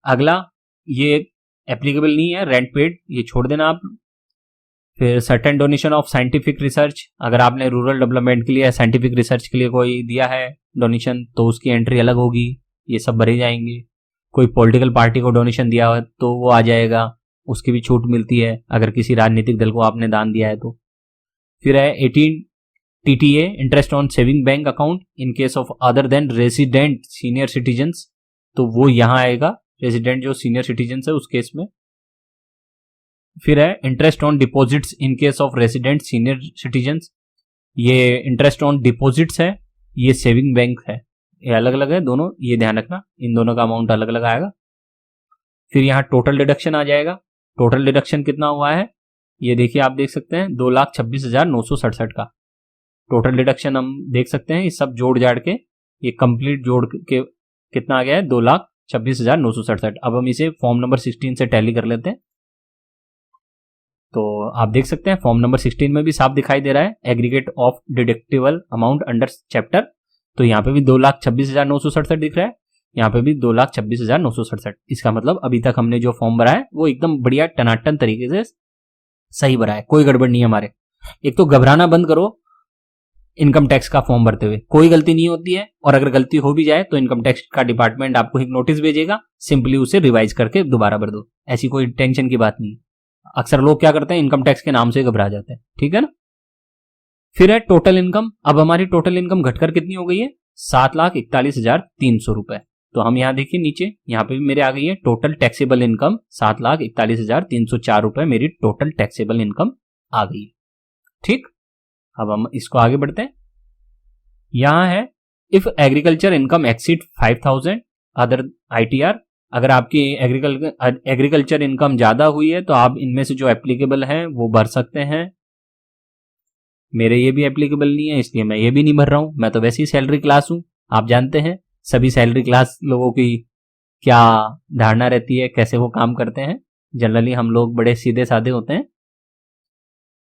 अगला, ये एप्लीकेबल नहीं है, रेंट पेड, ये छोड़ देना आप। फिर certain donation of scientific research, अगर आपने रूरल डेवलपमेंट के लिए साइंटिफिक रिसर्च के लिए कोई दिया है डोनेशन तो उसकी एंट्री अलग होगी, ये सब भरे जाएंगे। कोई पॉलिटिकल पार्टी को डोनेशन दिया है तो वो आ जाएगा, उसकी भी छूट मिलती है अगर किसी राजनीतिक दल को आपने दान दिया है तो। फिर है 18 TTA, interest on saving bank account in case of other than resident senior citizens, तो वो यहाँ आएगा, रेजिडेंट जो सीनियर सिटीजन्स है उस केस में। फिर है interest on deposits in case of resident senior citizens. ये इंटरेस्ट ऑन डिपॉजिट्स है, ये सेविंग बैंक है, ये अलग अलग है दोनों, ये ध्यान रखना, इन दोनों का अमाउंट अलग अलग आएगा। फिर यहाँ टोटल डिडक्शन आ जाएगा। टोटल डिडक्शन कितना हुआ है ये देखिए, आप देख सकते हैं 2,26,967 का टोटल डिडक्शन हम देख सकते हैं। ये सब जोड़ जाड़ के ये कंप्लीट जोड़ के कितना आ गया है 2,26,967। अब हम इसे फॉर्म नंबर 16 से टैली कर लेते हैं। तो आप देख सकते हैं फॉर्म नंबर 16 में भी साफ दिखाई दे रहा है aggregate of deductible amount under chapter. तो यहाँ पे भी 2,26,967 दिख रहा है, यहाँ पे भी 2,26,967। इसका मतलब अभी तक हमने जो फॉर्म भरा है वो एकदम बढ़िया टनाटन तरीके से सही भरा है, कोई गड़बड़ नहीं है हमारे। एक तो घबराना बंद करो इनकम टैक्स का फॉर्म भरते हुए, कोई गलती नहीं होती है, और अगर गलती हो भी जाए तो इनकम टैक्स का डिपार्टमेंट आपको एक नोटिस भेजेगा, सिंपली उसे रिवाइज करके दोबारा भर दो, ऐसी कोई टेंशन की बात नहीं है। अक्सर लोग क्या करते हैं इनकम टैक्स के नाम से घबरा जाते हैं, ठीक है ना। फिर है टोटल इनकम। अब हमारी टोटल इनकम घटकर कितनी हो गई है 7,41,300 रुपए। तो हम यहाँ देखिए नीचे यहाँ पे भी मेरे आ गई है टोटल टैक्सेबल इनकम 7,41,304 रुपए मेरी टोटल टैक्सेबल इनकम आ गई है, ठीक। अब हम इसको आगे बढ़ते हैं। यहां है if agriculture income exceed 5,000 other ITR। अगर आपकी एग्रीकल्चर इनकम ज्यादा हुई है तो आप इनमें से जो एप्लीकेबल है वो भर सकते हैं। मेरे ये भी एप्लीकेबल नहीं है इसलिए मैं ये भी नहीं भर रहा हूं, मैं तो वैसे ही सैलरी क्लास हूं। आप जानते हैं सभी सैलरी क्लास लोगों की क्या धारणा रहती है, कैसे वो काम करते हैं। जनरली हम लोग बड़े सीधे साधे होते हैं।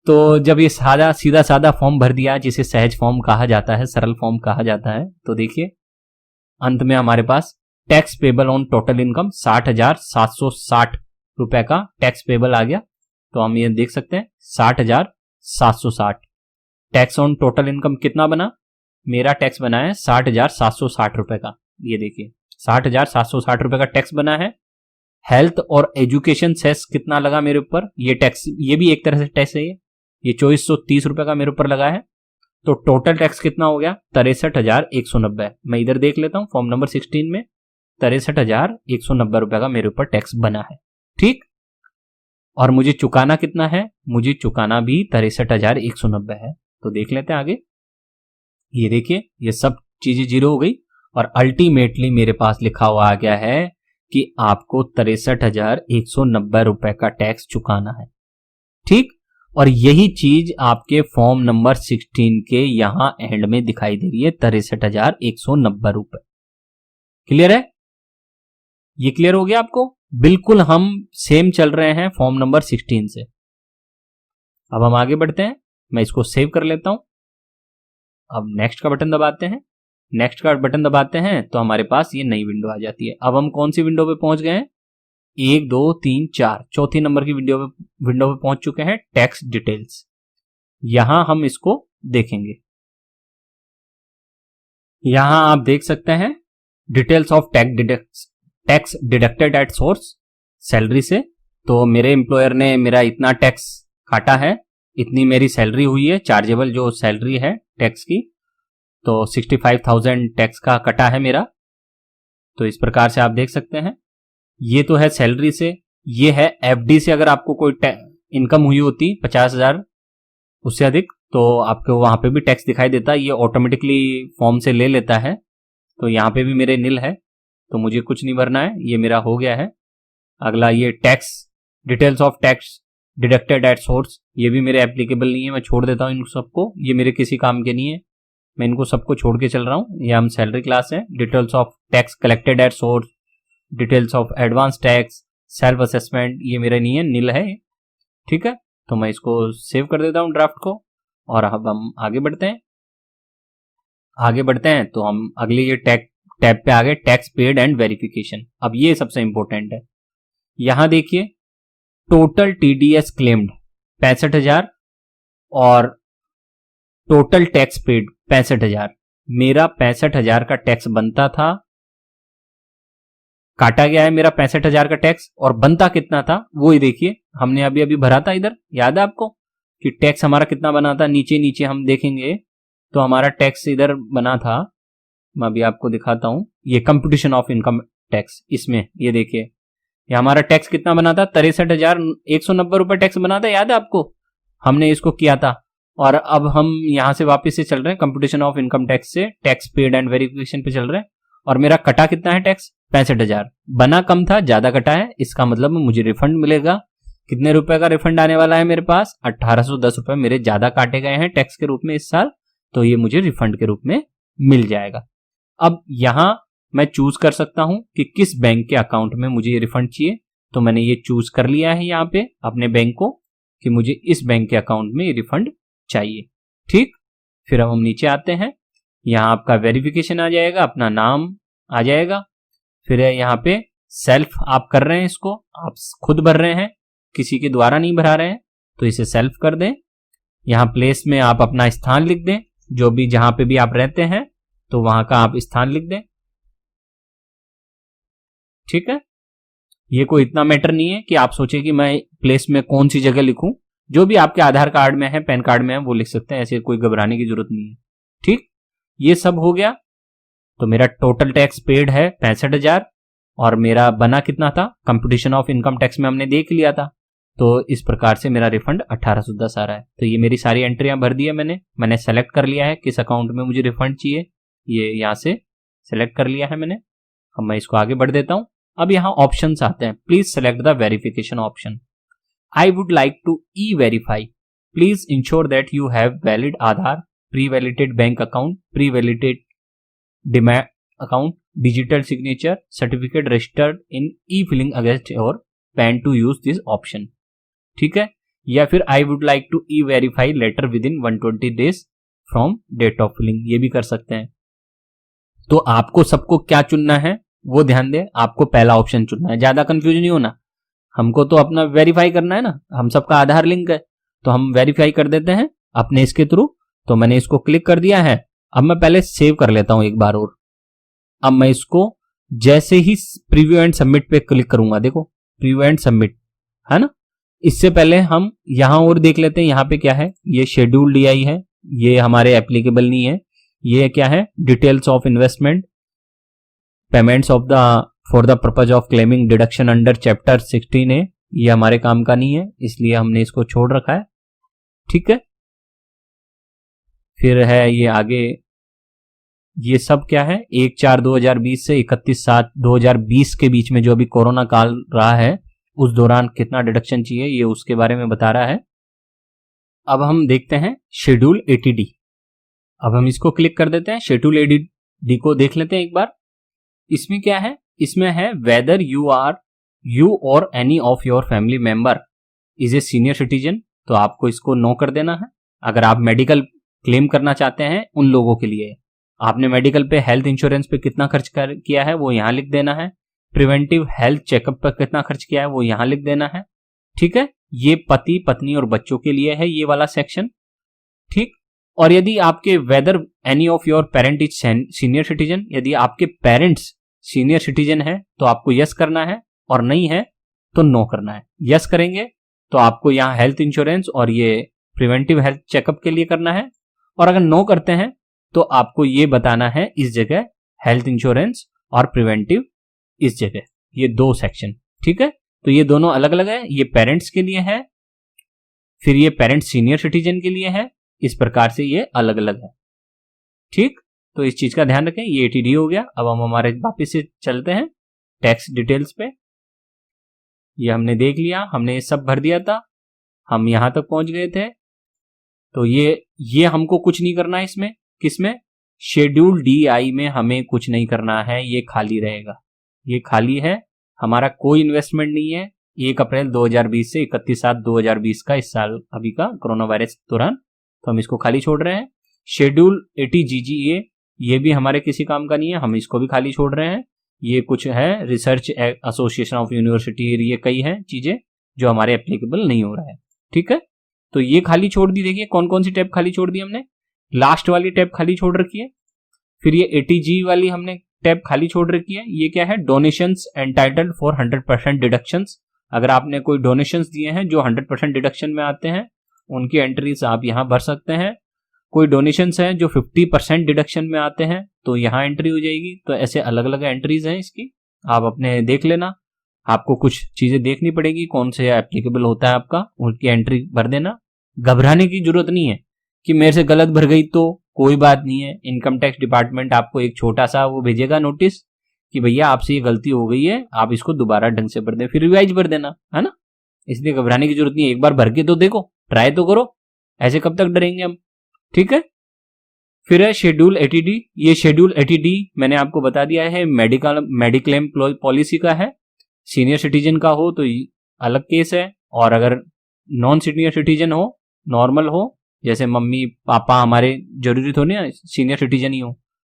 तो जब ये सीधा साधा फॉर्म भर दिया जिसे सहज फॉर्म कहा जाता है, सरल फॉर्म कहा जाता है, तो देखिए अंत में हमारे पास tax payable on total income 60,760 रुपए का टैक्स पेबल आ गया। तो हम ये देख सकते हैं 60,760। टैक्स ऑन टोटल इनकम कितना बना, मेरा टैक्स बना है 60,760 रुपए का। ये देखिए 60,760 रुपए का टैक्स बना है। हेल्थ और एजुकेशन सेस कितना लगा मेरे ऊपर, ये टैक्स, ये भी एक तरह से टैक्स है, ये 2,430 रुपए का मेरे ऊपर लगा है। तो टोटल टैक्स कितना हो गया 63,190। मैं इधर देख लेता हूं फॉर्म नंबर 16 में 63,190 रुपए का मेरे ऊपर टैक्स बना है, ठीक। और मुझे चुकाना कितना है, मुझे चुकाना भी 63,190 है। तो देख लेते हैं आगे। ये देखिए ये सब चीजें जीरो हो गई और अल्टीमेटली मेरे पास लिखा हुआ आ गया है कि आपको 63,190 रुपए का टैक्स चुकाना है, ठीक। और यही चीज आपके फॉर्म नंबर 16 के यहां एंड में दिखाई दे रही है 63,190 रुपए। क्लियर है, ये क्लियर हो गया आपको। बिल्कुल हम सेम चल रहे हैं फॉर्म नंबर 16 से। अब हम आगे बढ़ते हैं, मैं इसको सेव कर लेता हूं। अब नेक्स्ट का बटन दबाते हैं। नेक्स्ट का बटन दबाते हैं तो हमारे पास ये नई विंडो आ जाती है। अब हम कौन सी विंडो पे पहुंच गए हैं, 1 2 3 4 चौथी नंबर की विंडो पे पहुंच चुके हैं, टैक्स डिटेल्स। यहां हम इसको देखेंगे। यहां आप देख सकते हैं details of tax deducted at source, salary से। तो मेरे एम्प्लॉयर ने मेरा इतना टैक्स काटा है, इतनी मेरी सैलरी हुई है, चार्जेबल जो सैलरी है टैक्स की, तो 65,000 टैक्स का कटा है मेरा। तो इस प्रकार से आप देख सकते हैं। ये तो है सैलरी से। ये है FD से। अगर आपको कोई इनकम हुई होती 50,000 उससे अधिक तो आपको वहां पे भी टैक्स दिखाई देता, ये ऑटोमेटिकली फॉर्म से ले लेता है। तो यहाँ पे भी मेरे नील है तो मुझे कुछ नहीं भरना है, ये मेरा हो गया है। अगला ये tax details of tax deducted at source, ये भी मेरे एप्लीकेबल नहीं है, मैं छोड़ देता हूँ इन सबको, ये मेरे किसी काम के नहीं है, मैं इनको सबको छोड़ के चल रहा हूँ। ये हम सैलरी क्लास है। Details of tax collected at source, details of advance tax, self assessment, ये मेरा नहीं है, नील है, ठीक है। तो मैं इसको सेव कर देता हूँ ड्राफ्ट को। और अब हम आगे बढ़ते हैं। आगे बढ़ते हैं तो हम अगले ये टैब पे आ गए, टैक्स पेड एंड वेरिफिकेशन। अब ये सबसे इंपॉर्टेंट है। यहां देखिए टोटल TDS क्लेम्ड 65,000 और टोटल टैक्स पेड 65,000। मेरा 65,000 का टैक्स बनता था, काटा गया है मेरा 65,000 का टैक्स, और बनता कितना था वो ही देखिए, हमने अभी अभी भरा था इधर, याद है आपको कि टैक्स हमारा कितना बना था। नीचे नीचे हम देखेंगे तो हमारा टैक्स इधर बना था, मैं अभी आपको दिखाता हूं, ये कंप्यूटेशन ऑफ इनकम टैक्स, इसमें ये देखिए ये हमारा टैक्स कितना बना था, 63,190 रुपए टैक्स बना था, याद है आपको, हमने इसको किया था। और अब हम यहां से वापस से चल रहे हैं कंप्यूटेशन ऑफ इनकम टैक्स से टैक्स पेड एंड वेरिफिकेशन पे चल रहे हैं। और मेरा कटा कितना है टैक्स, 65,000। बना कम था, ज्यादा कटा है, इसका मतलब मुझे रिफंड मिलेगा। कितने रुपए का रिफंड आने वाला है मेरे पास, 1810 रुपए मेरे ज्यादा काटे गए हैं टैक्स के रूप में इस साल, तो ये मुझे रिफंड के रूप में मिल जाएगा। अब यहां मैं चूज कर सकता हूं कि किस बैंक के अकाउंट में मुझे ये रिफंड चाहिए, तो मैंने ये चूज कर लिया है यहाँ पे अपने बैंक को कि मुझे इस बैंक के अकाउंट में ये रिफंड चाहिए। ठीक, फिर हम नीचे आते हैं, यहाँ आपका वेरिफिकेशन आ जाएगा, अपना नाम आ जाएगा, फिर यहाँ पे सेल्फ आप कर रहे हैं, इसको आप खुद भर रहे हैं, किसी के द्वारा नहीं भरा रहे हैं, तो इसे सेल्फ कर दें। यहाँ प्लेस में आप अपना स्थान लिख दें, जो भी जहां पे भी आप रहते हैं तो वहां का आप स्थान लिख दें। ठीक है, ये कोई इतना मैटर नहीं है कि आप सोचें कि मैं प्लेस में कौन सी जगह लिखूं, जो भी आपके आधार कार्ड में है, पैन कार्ड में है, वो लिख सकते हैं, ऐसे कोई घबराने की जरूरत नहीं है। ठीक, ये सब हो गया, तो मेरा टोटल टैक्स पेड है 65,000 और मेरा बना कितना था, कंप्यूटेशन ऑफ इनकम टैक्स में हमने देख लिया था, तो इस प्रकार से मेरा रिफंड 1810 आ रहा है। तो ये मेरी सारी एंट्रियां भर दी है मैंने सेलेक्ट कर लिया है किस अकाउंट में मुझे रिफंड चाहिए, ये यहां से सेलेक्ट कर लिया है मैंने। अब मैं इसको आगे बढ़ देता हूं। अब यहाँ ऑप्शंस आते हैं, please select the verification option. I would like to e verify, please ensure that you have valid Aadhaar, pre validated bank account, pre validated demat account, digital signature certificate registered in e filing against और PAN to use this option. ठीक है, या फिर I would like to e verify later within 120 days from date of filing, ये भी कर सकते हैं। तो आपको सबको क्या चुनना है वो ध्यान दें, आपको पहला ऑप्शन चुनना है, ज्यादा कंफ्यूज नहीं होना। हमको तो अपना वेरीफाई करना है ना, हम सबका आधार लिंक है, तो हम वेरीफाई कर देते हैं अपने इसके थ्रू। तो मैंने इसको क्लिक कर दिया है। अब मैं पहले सेव कर लेता हूं एक बार और। अब मैं इसको जैसे ही प्रीव्यू एंड सबमिट पे क्लिक करूंगा, देखो प्रीव्यू एंड सबमिट है ना, इससे पहले हम यहां और देख लेते हैं, यहां पे क्या है, ये शेड्यूल डीआई है, ये हमारे एप्लीकेबल नहीं है। ये क्या है, details of investment, payments of the for the purpose of claiming deduction under chapter 16A, ये हमारे काम का नहीं है, इसलिए हमने इसको छोड़ रखा है। ठीक है, फिर है ये आगे, ये सब क्या है, 1/4/2020 से 31/7/2020 के बीच में जो अभी कोरोना काल रहा है उस दौरान कितना डिडक्शन चाहिए, ये उसके बारे में बता रहा है। अब हम देखते हैं शेड्यूल 80D। अब हम इसको क्लिक कर देते हैं, शेड्यूल 80D को देख लेते हैं एक बार। इसमें क्या है, इसमें है वेदर यू और any of your family member is a senior citizen, तो आपको इसको नो कर देना है। अगर आप मेडिकल क्लेम करना चाहते हैं उन लोगों के लिए, आपने मेडिकल पे हेल्थ इंश्योरेंस पे कितना खर्च किया है वो यहां लिख देना है। प्रिवेंटिव हेल्थ चेकअप पर कितना खर्च किया है वो यहां लिख देना है। ठीक है, ये पति पत्नी और बच्चों के लिए है ये वाला सेक्शन। ठीक, और यदि आपके whether any of your parent is senior citizen, यदि आपके पेरेंट्स सीनियर सिटीजन है तो आपको यस करना है, और नहीं है तो नो करना है। यस करेंगे तो आपको यहाँ हेल्थ इंश्योरेंस और ये प्रिवेंटिव हेल्थ चेकअप के लिए करना है, और अगर नो करते हैं तो आपको ये बताना है इस जगह हेल्थ इंश्योरेंस और प्रिवेंटिव इस जगह, ये दो सेक्शन। ठीक है, तो ये दोनों अलग अलग है, ये पेरेंट्स के लिए है, फिर ये पेरेंट्स सीनियर सिटीजन के लिए है, इस प्रकार से ये अलग अलग है। ठीक, तो इस चीज का ध्यान रखें। ये 80D हो गया। अब हम हमारे वापस से चलते हैं टैक्स डिटेल्स पे। ये हमने देख लिया, हमने ये सब भर दिया था, हम यहां तक पहुंच गए थे। तो ये हमको कुछ नहीं करना है इसमें, किसमें, शेड्यूल DI में हमें कुछ नहीं करना है, ये खाली रहेगा, ये खाली है, हमारा कोई इन्वेस्टमेंट नहीं है 1 अप्रैल 2020 से 31/7/2020 का, इस साल अभी का कोरोना वायरस के दौरान, तो हम इसको खाली छोड़ रहे हैं। शेड्यूल 80GGA, ये भी हमारे किसी काम का नहीं है, हम इसको भी खाली छोड़ रहे हैं। ये कुछ है रिसर्च एसोसिएशन ऑफ यूनिवर्सिटी, ये कई हैं चीजें जो हमारे एप्लीकेबल नहीं हो रहा है। ठीक है, तो ये खाली छोड़ दी। देखिए कौन कौन सी टैब खाली छोड़ दी हमने, लास्ट वाली टैब खाली छोड़ रखी है, फिर ये 80G वाली हमने टैब खाली छोड़ रखी है। ये क्या है, डोनेशंस एंटाइटल्ड फॉर 100% डिडक्शंस, अगर आपने कोई डोनेशंस दिए हैं जो 100% डिडक्शन में आते हैं उनकी एंट्रीज आप यहां भर सकते हैं। कोई डोनेशंस हैं जो 50% डिडक्शन में आते हैं तो यहां एंट्री हो जाएगी। तो ऐसे अलग अलग एंट्रीज हैं इसकी, आप अपने देख लेना। आपको कुछ चीजें देखनी पड़ेगी, कौन से एप्लीकेबल होता है आपका, उनकी एंट्री भर देना। घबराने की जरूरत नहीं है कि मेरे से गलत भर गई तो कोई बात नहीं है। इनकम टैक्स डिपार्टमेंट आपको एक छोटा सा वो भेजेगा नोटिस कि भैया आपसे ये गलती हो गई है, आप इसको दोबारा ढंग से भर दें, फिर रिवाइज भर देना, है ना। इसलिए घबराने की जरूरत नहीं है, एक बार भर के तो देखो, ट्राई तो करो, ऐसे कब तक डरेंगे हम। ठीक है। फिर है शेड्यूल 80D। ये शेड्यूल 80D मैंने आपको बता दिया है, मेडिक्लेम पॉलिसी का है। सीनियर सिटीजन का हो तो अलग केस है, और अगर नॉन सीनियर सिटीजन हो, नॉर्मल हो, जैसे मम्मी पापा हमारे, जरूरी थोड़ी ना सीनियर सिटीजन ही हो,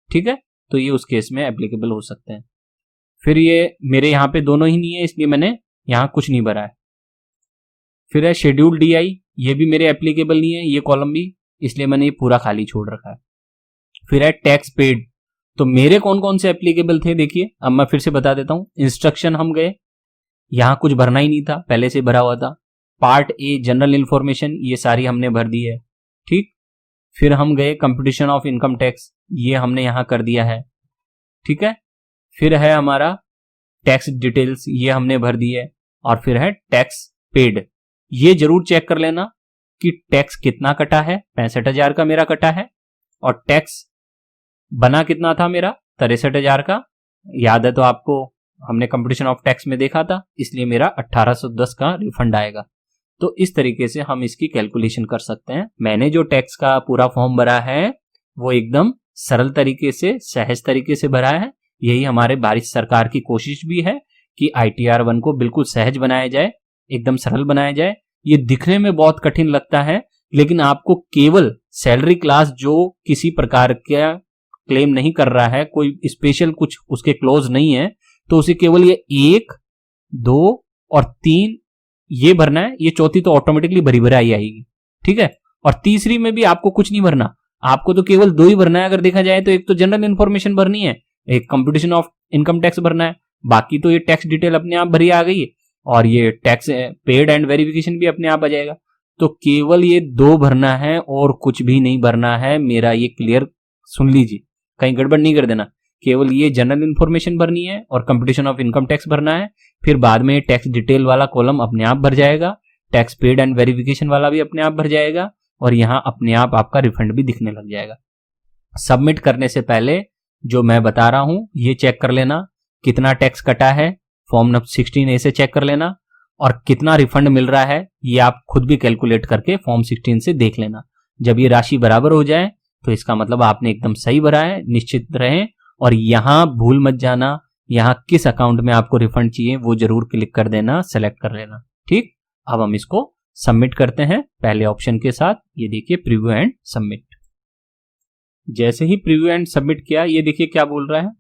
ठीक है, तो ये उस केस में एप्लीकेबल हो सकते हैं। फिर ये मेरे यहाँ पे दोनों ही नहीं है, इसलिए मैंने यहाँ कुछ नहीं भरा है। फिर है शेड्यूल DI, ये भी मेरे एप्लीकेबल नहीं है, ये कॉलम भी, इसलिए मैंने ये पूरा खाली छोड़ रखा है। फिर है टैक्स पेड, तो मेरे कौन कौन से एप्लीकेबल थे देखिए, अब मैं फिर से बता देता हूं। इंस्ट्रक्शन हम गए, यहां कुछ भरना ही नहीं था, पहले से भरा हुआ था। पार्ट ए जनरल इंफॉर्मेशन, ये सारी हमने भर दी है, ठीक। फिर हम गए कंप्यूटेशन ऑफ इनकम टैक्स, ये हमने यहां कर दिया है, ठीक है। फिर है हमारा टैक्स डिटेल्स, ये हमने भर दी है। और फिर है टैक्स पेड, ये जरूर चेक कर लेना कि टैक्स कितना कटा है। 65,000 का मेरा कटा है, और टैक्स बना कितना था मेरा, 63,000 का, याद है तो आपको, हमने कंपटीशन ऑफ टैक्स में देखा था, इसलिए मेरा 1810 का रिफंड आएगा। तो इस तरीके से हम इसकी कैलकुलेशन कर सकते हैं। मैंने जो टैक्स का पूरा फॉर्म भरा है वो एकदम सरल तरीके से, सहज तरीके से भरा है। यही हमारे भारत सरकार की कोशिश भी है कि ITR 1 को बिल्कुल सहज बनाया जाए, एकदम सरल बनाया जाए। ये दिखने में बहुत कठिन लगता है, लेकिन आपको केवल सैलरी क्लास जो किसी प्रकार का क्लेम नहीं कर रहा है, कोई स्पेशल कुछ उसके क्लोज नहीं है, तो उसे केवल ये 1, 2 और 3 ये भरना है। ये चौथी तो ऑटोमेटिकली भरी भराई आएगी, ठीक है। और तीसरी में भी आपको कुछ नहीं भरना, आपको तो केवल 2 ही भरना है। अगर देखा जाए तो एक तो जनरल इंफॉर्मेशन भरनी है, एक कंप्यूटेशन ऑफ इनकम टैक्स भरना है, बाकी तो ये टैक्स डिटेल अपने आप भरी आ गई है, और ये टैक्स पेड एंड वेरिफिकेशन भी अपने आप आ जाएगा। तो केवल ये 2 भरना है और कुछ भी नहीं भरना है। मेरा ये क्लियर सुन लीजिए, कहीं गड़बड़ नहीं कर देना। केवल ये जनरल इंफॉर्मेशन भरनी है और कंप्यूटेशन ऑफ इनकम टैक्स भरना है। फिर बाद में टैक्स डिटेल वाला कॉलम अपने आप भर जाएगा, टैक्स पेड एंड वेरिफिकेशन वाला भी अपने आप भर जाएगा, और यहां अपने आप आपका रिफंड भी दिखने लग जाएगा। सबमिट करने से पहले जो मैं बता रहा हूं ये चेक कर लेना, कितना टैक्स कटा है फॉर्म नंबर 16A से चेक कर लेना, और कितना रिफंड मिल रहा है ये आप खुद भी कैलकुलेट करके फॉर्म 16 से देख लेना। जब ये राशि बराबर हो जाए तो इसका मतलब आपने एकदम सही भरा है, निश्चित रहें। और यहां भूल मत जाना, यहां किस अकाउंट में आपको रिफंड चाहिए वो जरूर क्लिक कर देना, सेलेक्ट कर लेना, ठीक। अब हम इसको सबमिट करते हैं पहले ऑप्शन के साथ। ये देखिए प्रीव्यू एंड सबमिट। जैसे ही प्रीव्यू एंड सबमिट किया, ये देखिए क्या बोल रहा है,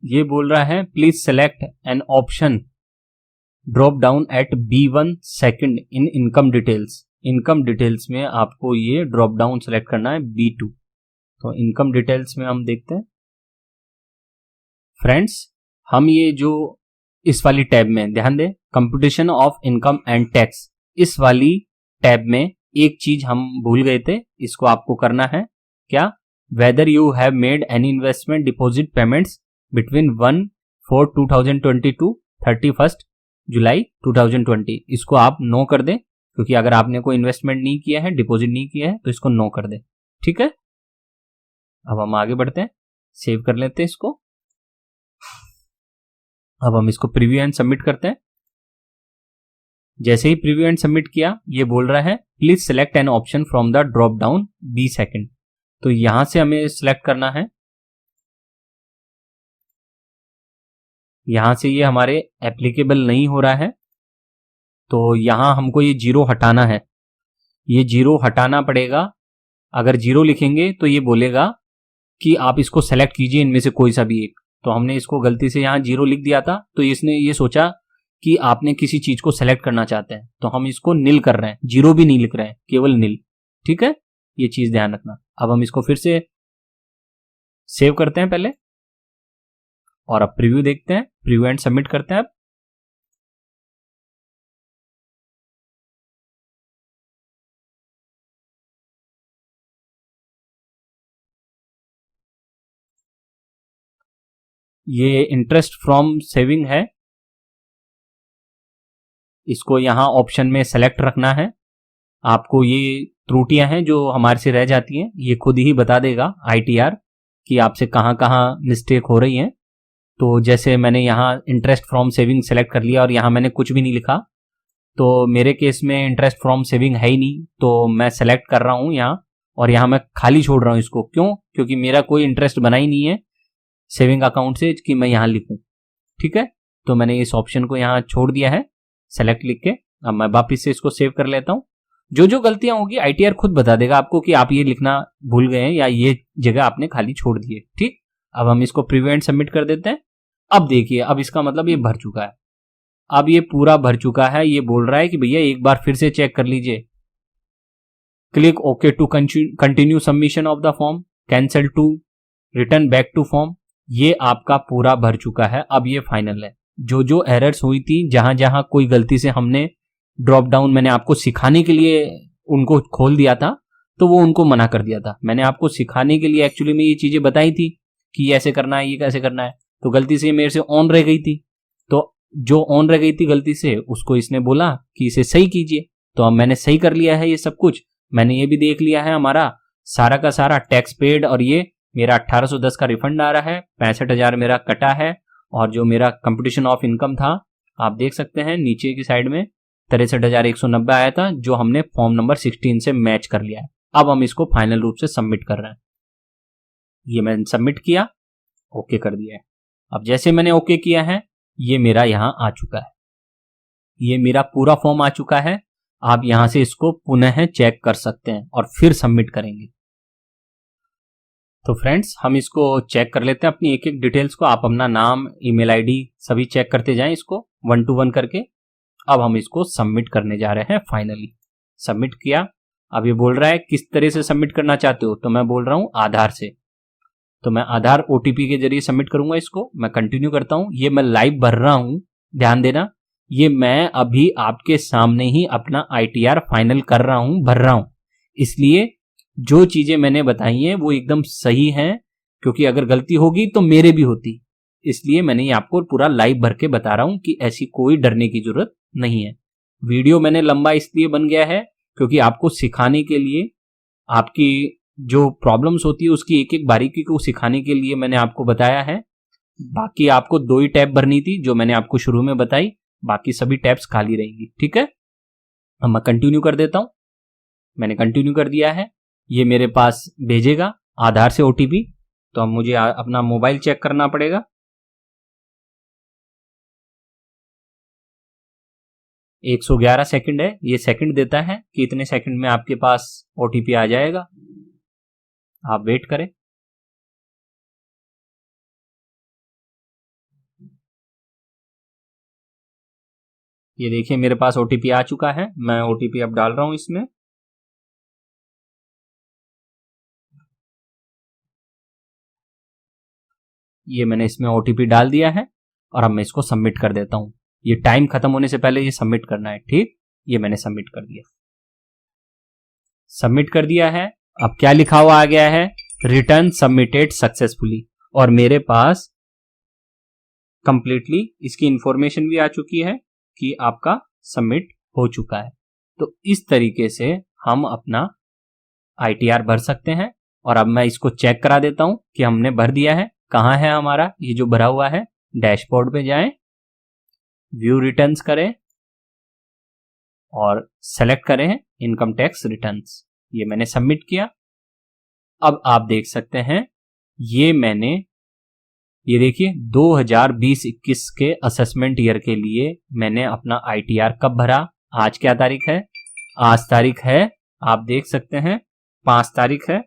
ये बोल रहा है please select an option drop down at B1 second in income details. Income details में आपको ये ड्रॉप डाउन सेलेक्ट करना है B2। तो इनकम डिटेल्स में हम देखते हैं फ्रेंड्स, हम ये जो इस वाली टैब में ध्यान दें, computation of income and tax, इस वाली टैब में एक चीज हम भूल गए थे, इसको आपको करना है क्या, whether you have made any investment deposit payments between 1/4/2022 31 जुलाई 2020, इसको आप नो कर दें, क्योंकि अगर आपने कोई इन्वेस्टमेंट नहीं किया है, डिपॉजिट नहीं किया है, तो इसको नो कर दें, ठीक है। अब हम आगे बढ़ते हैं, सेव कर लेते हैं इसको। अब हम इसको प्रीव्यू एंड सबमिट करते हैं। जैसे ही प्रीव्यू एंड सबमिट किया, ये बोल रहा है please select an option from the drop down B second. तो यहां से हमें सिलेक्ट करना है, यहां से ये हमारे एप्लीकेबल नहीं हो रहा है, तो यहां हमको ये 0 हटाना है, ये 0 हटाना पड़ेगा। अगर 0 लिखेंगे तो ये बोलेगा कि आप इसको सेलेक्ट कीजिए इनमें से कोई सा भी एक। तो हमने इसको गलती से यहाँ 0 लिख दिया था, तो इसने ये सोचा कि आपने किसी चीज को सेलेक्ट करना चाहते हैं, तो हम इसको नील कर रहे हैं, 0 भी नहीं लिख रहे हैं, केवल नील, ठीक है, ये चीज ध्यान रखना। अब हम इसको फिर से सेव करते हैं पहले, और अब प्रीव्यू देखते हैं, प्रीव्यू एंड सबमिट करते हैं। अब ये इंटरेस्ट फ्रॉम सेविंग है, इसको यहाँ ऑप्शन में सेलेक्ट रखना है। आपको ये त्रुटियां हैं जो हमारे से रह जाती हैं, ये खुद ही बता देगा ITR कि आपसे कहाँ कहाँ मिस्टेक हो रही है। तो जैसे मैंने यहाँ इंटरेस्ट फ्रॉम सेविंग सेलेक्ट कर लिया और यहाँ मैंने कुछ भी नहीं लिखा, तो मेरे केस में इंटरेस्ट फ्रॉम सेविंग है ही नहीं, तो मैं सेलेक्ट कर रहा हूँ यहाँ और यहाँ मैं खाली छोड़ रहा हूँ इसको। क्यों? क्योंकि मेरा कोई इंटरेस्ट बना ही नहीं है सेविंग अकाउंट से कि मैं यहाँ लिखूँ। ठीक है, तो मैंने इस ऑप्शन को यहाँ छोड़ दिया है सेलेक्ट लिख के। अब मैं वापिस से इसको सेव कर लेता हूँ। जो जो गलतियां होगी ITR खुद बता देगा आपको कि आप ये लिखना भूल गए हैं या ये जगह आपने खाली छोड़ दी है। ठीक, अब हम इसको प्रीव्यू एंड सबमिट कर देते हैं। अब देखिए, अब इसका मतलब ये भर चुका है। अब ये पूरा भर चुका है। ये बोल रहा है कि भैया एक बार फिर से चेक कर लीजिए। Click okay to continue submission of the form, cancel to return back to form. ये आपका पूरा भर चुका है। अब ये फाइनल है। जो जो एरर्स हुई थी, जहां जहां कोई गलती से हमने ड्रॉप डाउन, मैंने आपको सिखाने के लिए उनको खोल दिया था, तो वो उनको मना कर दिया था। मैंने आपको सिखाने के लिए एक्चुअली में ये चीजें बताई थी कि ऐसे करना है, ये कैसे करना है, तो गलती से मेरे से ऑन रह गई थी। तो जो ऑन रह गई थी गलती से, उसको इसने बोला कि इसे सही कीजिए। तो अब मैंने सही कर लिया है ये सब कुछ। मैंने ये भी देख लिया है हमारा सारा का सारा टैक्स पेड, और ये मेरा 1810 का रिफंड आ रहा है, 65,000 मेरा कटा है। और जो मेरा कंपटीशन ऑफ इनकम था, आप देख सकते हैं नीचे की साइड में 63,190 आया था, जो हमने फॉर्म नंबर 16 से मैच कर लिया है। अब हम इसको फाइनल रूप से सबमिट कर रहे हैं। ये मैंने सबमिट किया, ओके कर दिया है। अब जैसे मैंने ओके किया है, ये मेरा यहां आ चुका है। ये मेरा पूरा फॉर्म आ चुका है। आप यहां से इसको पुनः चेक कर सकते हैं और फिर सबमिट करेंगे। तो फ्रेंड्स, हम इसको चेक कर लेते हैं अपनी एक एक डिटेल्स को। आप अपना नाम, ईमेल आईडी सभी चेक करते जाएं इसको 1 to 1 करके। अब हम इसको सबमिट करने जा रहे हैं। फाइनली सबमिट किया। अब ये बोल रहा है किस तरह से सबमिट करना चाहते हो, तो मैं बोल रहा हूं आधार से। तो मैं आधार OTP के जरिए सबमिट करूंगा इसको। मैं कंटिन्यू करता हूं। ये मैं लाइव भर रहा हूं, ध्यान देना। ये मैं अभी आपके सामने ही अपना ITR फाइनल कर रहा हूं, भर रहा हूं। इसलिए जो चीजें मैंने बताई हैं वो एकदम सही हैं, क्योंकि अगर गलती होगी तो मेरे भी होती। इसलिए मैंने ये आपको पूरा लाइव भर के बता रहा हूं कि ऐसी कोई डरने की जरूरत नहीं है। वीडियो मैंने लंबा इसलिए बन गया है क्योंकि आपको सिखाने के लिए, आपकी जो प्रॉब्लम्स होती है उसकी एक एक बारीकी को सिखाने के लिए मैंने आपको बताया है। बाकी आपको 2 ही टैब भरनी थी जो मैंने आपको शुरू में बताई, बाकी सभी टैब्स खाली रहेंगी। ठीक है, अब मैं कंटिन्यू कर देता हूं। मैंने कंटिन्यू कर दिया है। ये मेरे पास भेजेगा आधार से OTP। तो अब मुझे अपना मोबाइल चेक करना पड़ेगा। 111 सेकंड है। ये सेकंड देता है कि इतने सेकंड में आपके पास OTP आ जाएगा। आप वेट करें। ये देखिए मेरे पास OTP आ चुका है। मैं OTP अब डाल रहा हूं इसमें। ये मैंने इसमें OTP डाल दिया है और अब मैं इसको सबमिट कर देता हूं। ये टाइम खत्म होने से पहले ये सबमिट करना है। ठीक, ये मैंने सबमिट कर दिया। सबमिट कर दिया है। अब क्या लिखा हुआ आ गया है, रिटर्न सबमिटेड सक्सेसफुली। और मेरे पास कंप्लीटली इसकी इंफॉर्मेशन भी आ चुकी है कि आपका सबमिट हो चुका है। तो इस तरीके से हम अपना ITR भर सकते हैं। और अब मैं इसको चेक करा देता हूं कि हमने भर दिया है। कहां है हमारा ये जो भरा हुआ है, डैशबोर्ड पे जाएं, व्यू रिटर्न्स करें और सेलेक्ट करें इनकम टैक्स रिटर्न्स। ये मैंने सबमिट किया। अब आप देख सकते हैं ये देखिए 2020-21 के असेसमेंट ईयर के लिए मैंने अपना ITR कब भरा। आज क्या तारीख है, आज तारीख है, आप देख सकते हैं 5 तारीख है।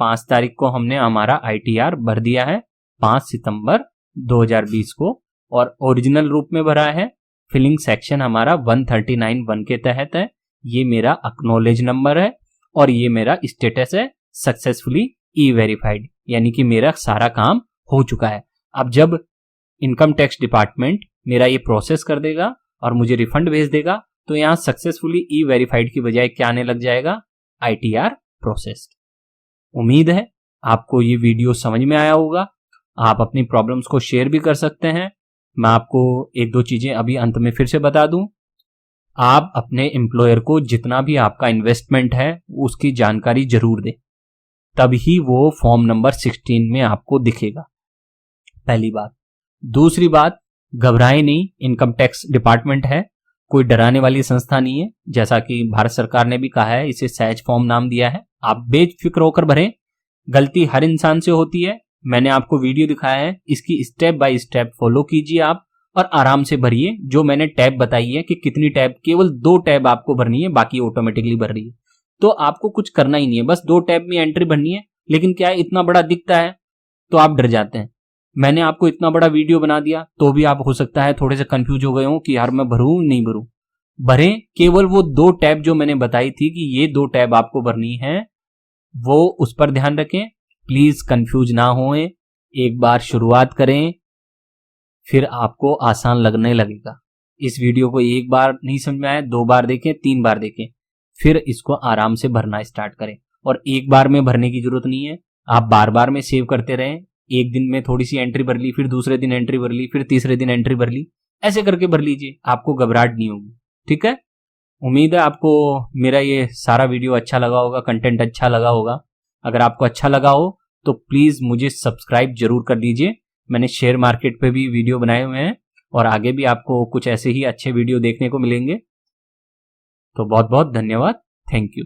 5 तारीख को हमने हमारा ITR भर दिया है, 5 सितंबर 2020 को। और ओरिजिनल रूप में भरा है। फिलिंग सेक्शन हमारा 139(1) के तहत है। ये मेरा एक्नॉलेज नंबर है और ये मेरा स्टेटस है सक्सेसफुली E-वेरीफाइड, यानी कि मेरा सारा काम हो चुका है। अब जब इनकम टैक्स डिपार्टमेंट मेरा ये प्रोसेस कर देगा और मुझे रिफंड भेज देगा, तो यहां सक्सेसफुली E-वेरीफाइड की बजाय क्या आने लग जाएगा, ITR प्रोसेस्ड। उम्मीद है आपको ये वीडियो समझ में आया होगा। आप अपनी प्रॉब्लम्स को शेयर भी कर सकते हैं। मैं आपको 1-2 चीजें अभी अंत में फिर से बता दूं आप अपने एम्प्लॉयर को जितना भी आपका इन्वेस्टमेंट है उसकी जानकारी जरूर दें, तभी वो फॉर्म नंबर 16 में आपको दिखेगा। पहली बात। दूसरी बात, घबराए नहीं, इनकम टैक्स डिपार्टमेंट है, कोई डराने वाली संस्था नहीं है। जैसा कि भारत सरकार ने भी कहा है, इसे सहज फॉर्म नाम दिया है, आप बेफिक्र होकर भरें। गलती हर इंसान से होती है, मैंने आपको वीडियो दिखाया है, इसकी स्टेप बाय स्टेप फॉलो कीजिए आप और आराम से भरिए। जो मैंने टैब बताई है कि कितनी टैब, केवल 2 टैब आपको भरनी है, बाकी ऑटोमेटिकली भर रही है। तो आपको कुछ करना ही नहीं है, बस 2 टैब में एंट्री भरनी है। लेकिन क्या है, इतना बड़ा दिखता है तो आप डर जाते हैं। मैंने आपको इतना बड़ा वीडियो बना दिया तो भी आप हो सकता है थोड़े से कंफ्यूज हो गए हो कि यार मैं भरूं नहीं भरूं। भरें, केवल वो 2 टैब जो मैंने बताई थी कि ये 2 टैब आपको भरनी है, वो उस पर ध्यान रखें। प्लीज कंफ्यूज ना होएं, एक बार शुरुआत करें, फिर आपको आसान लगने लगेगा। इस वीडियो को एक बार नहीं समझ में आया, 2 बार देखें, 3 बार देखें, फिर इसको आराम से भरना स्टार्ट करें। और एक बार में भरने की जरूरत नहीं है, आप बार बार में सेव करते रहें। एक दिन में थोड़ी सी एंट्री भर ली, फिर दूसरे दिन एंट्री भर ली, फिर तीसरे दिन एंट्री भर ली, ऐसे करके भर लीजिए, आपको घबराहट नहीं होगी। ठीक है, उम्मीद है आपको मेरा ये सारा वीडियो अच्छा लगा होगा, कंटेंट अच्छा लगा होगा। अगर आपको अच्छा लगा हो तो प्लीज मुझे सब्सक्राइब जरूर कर दीजिए। मैंने शेयर मार्केट पे भी वीडियो बनाए हुए हैं और आगे भी आपको कुछ ऐसे ही अच्छे वीडियो देखने को मिलेंगे। तो बहुत बहुत धन्यवाद, थैंक यू।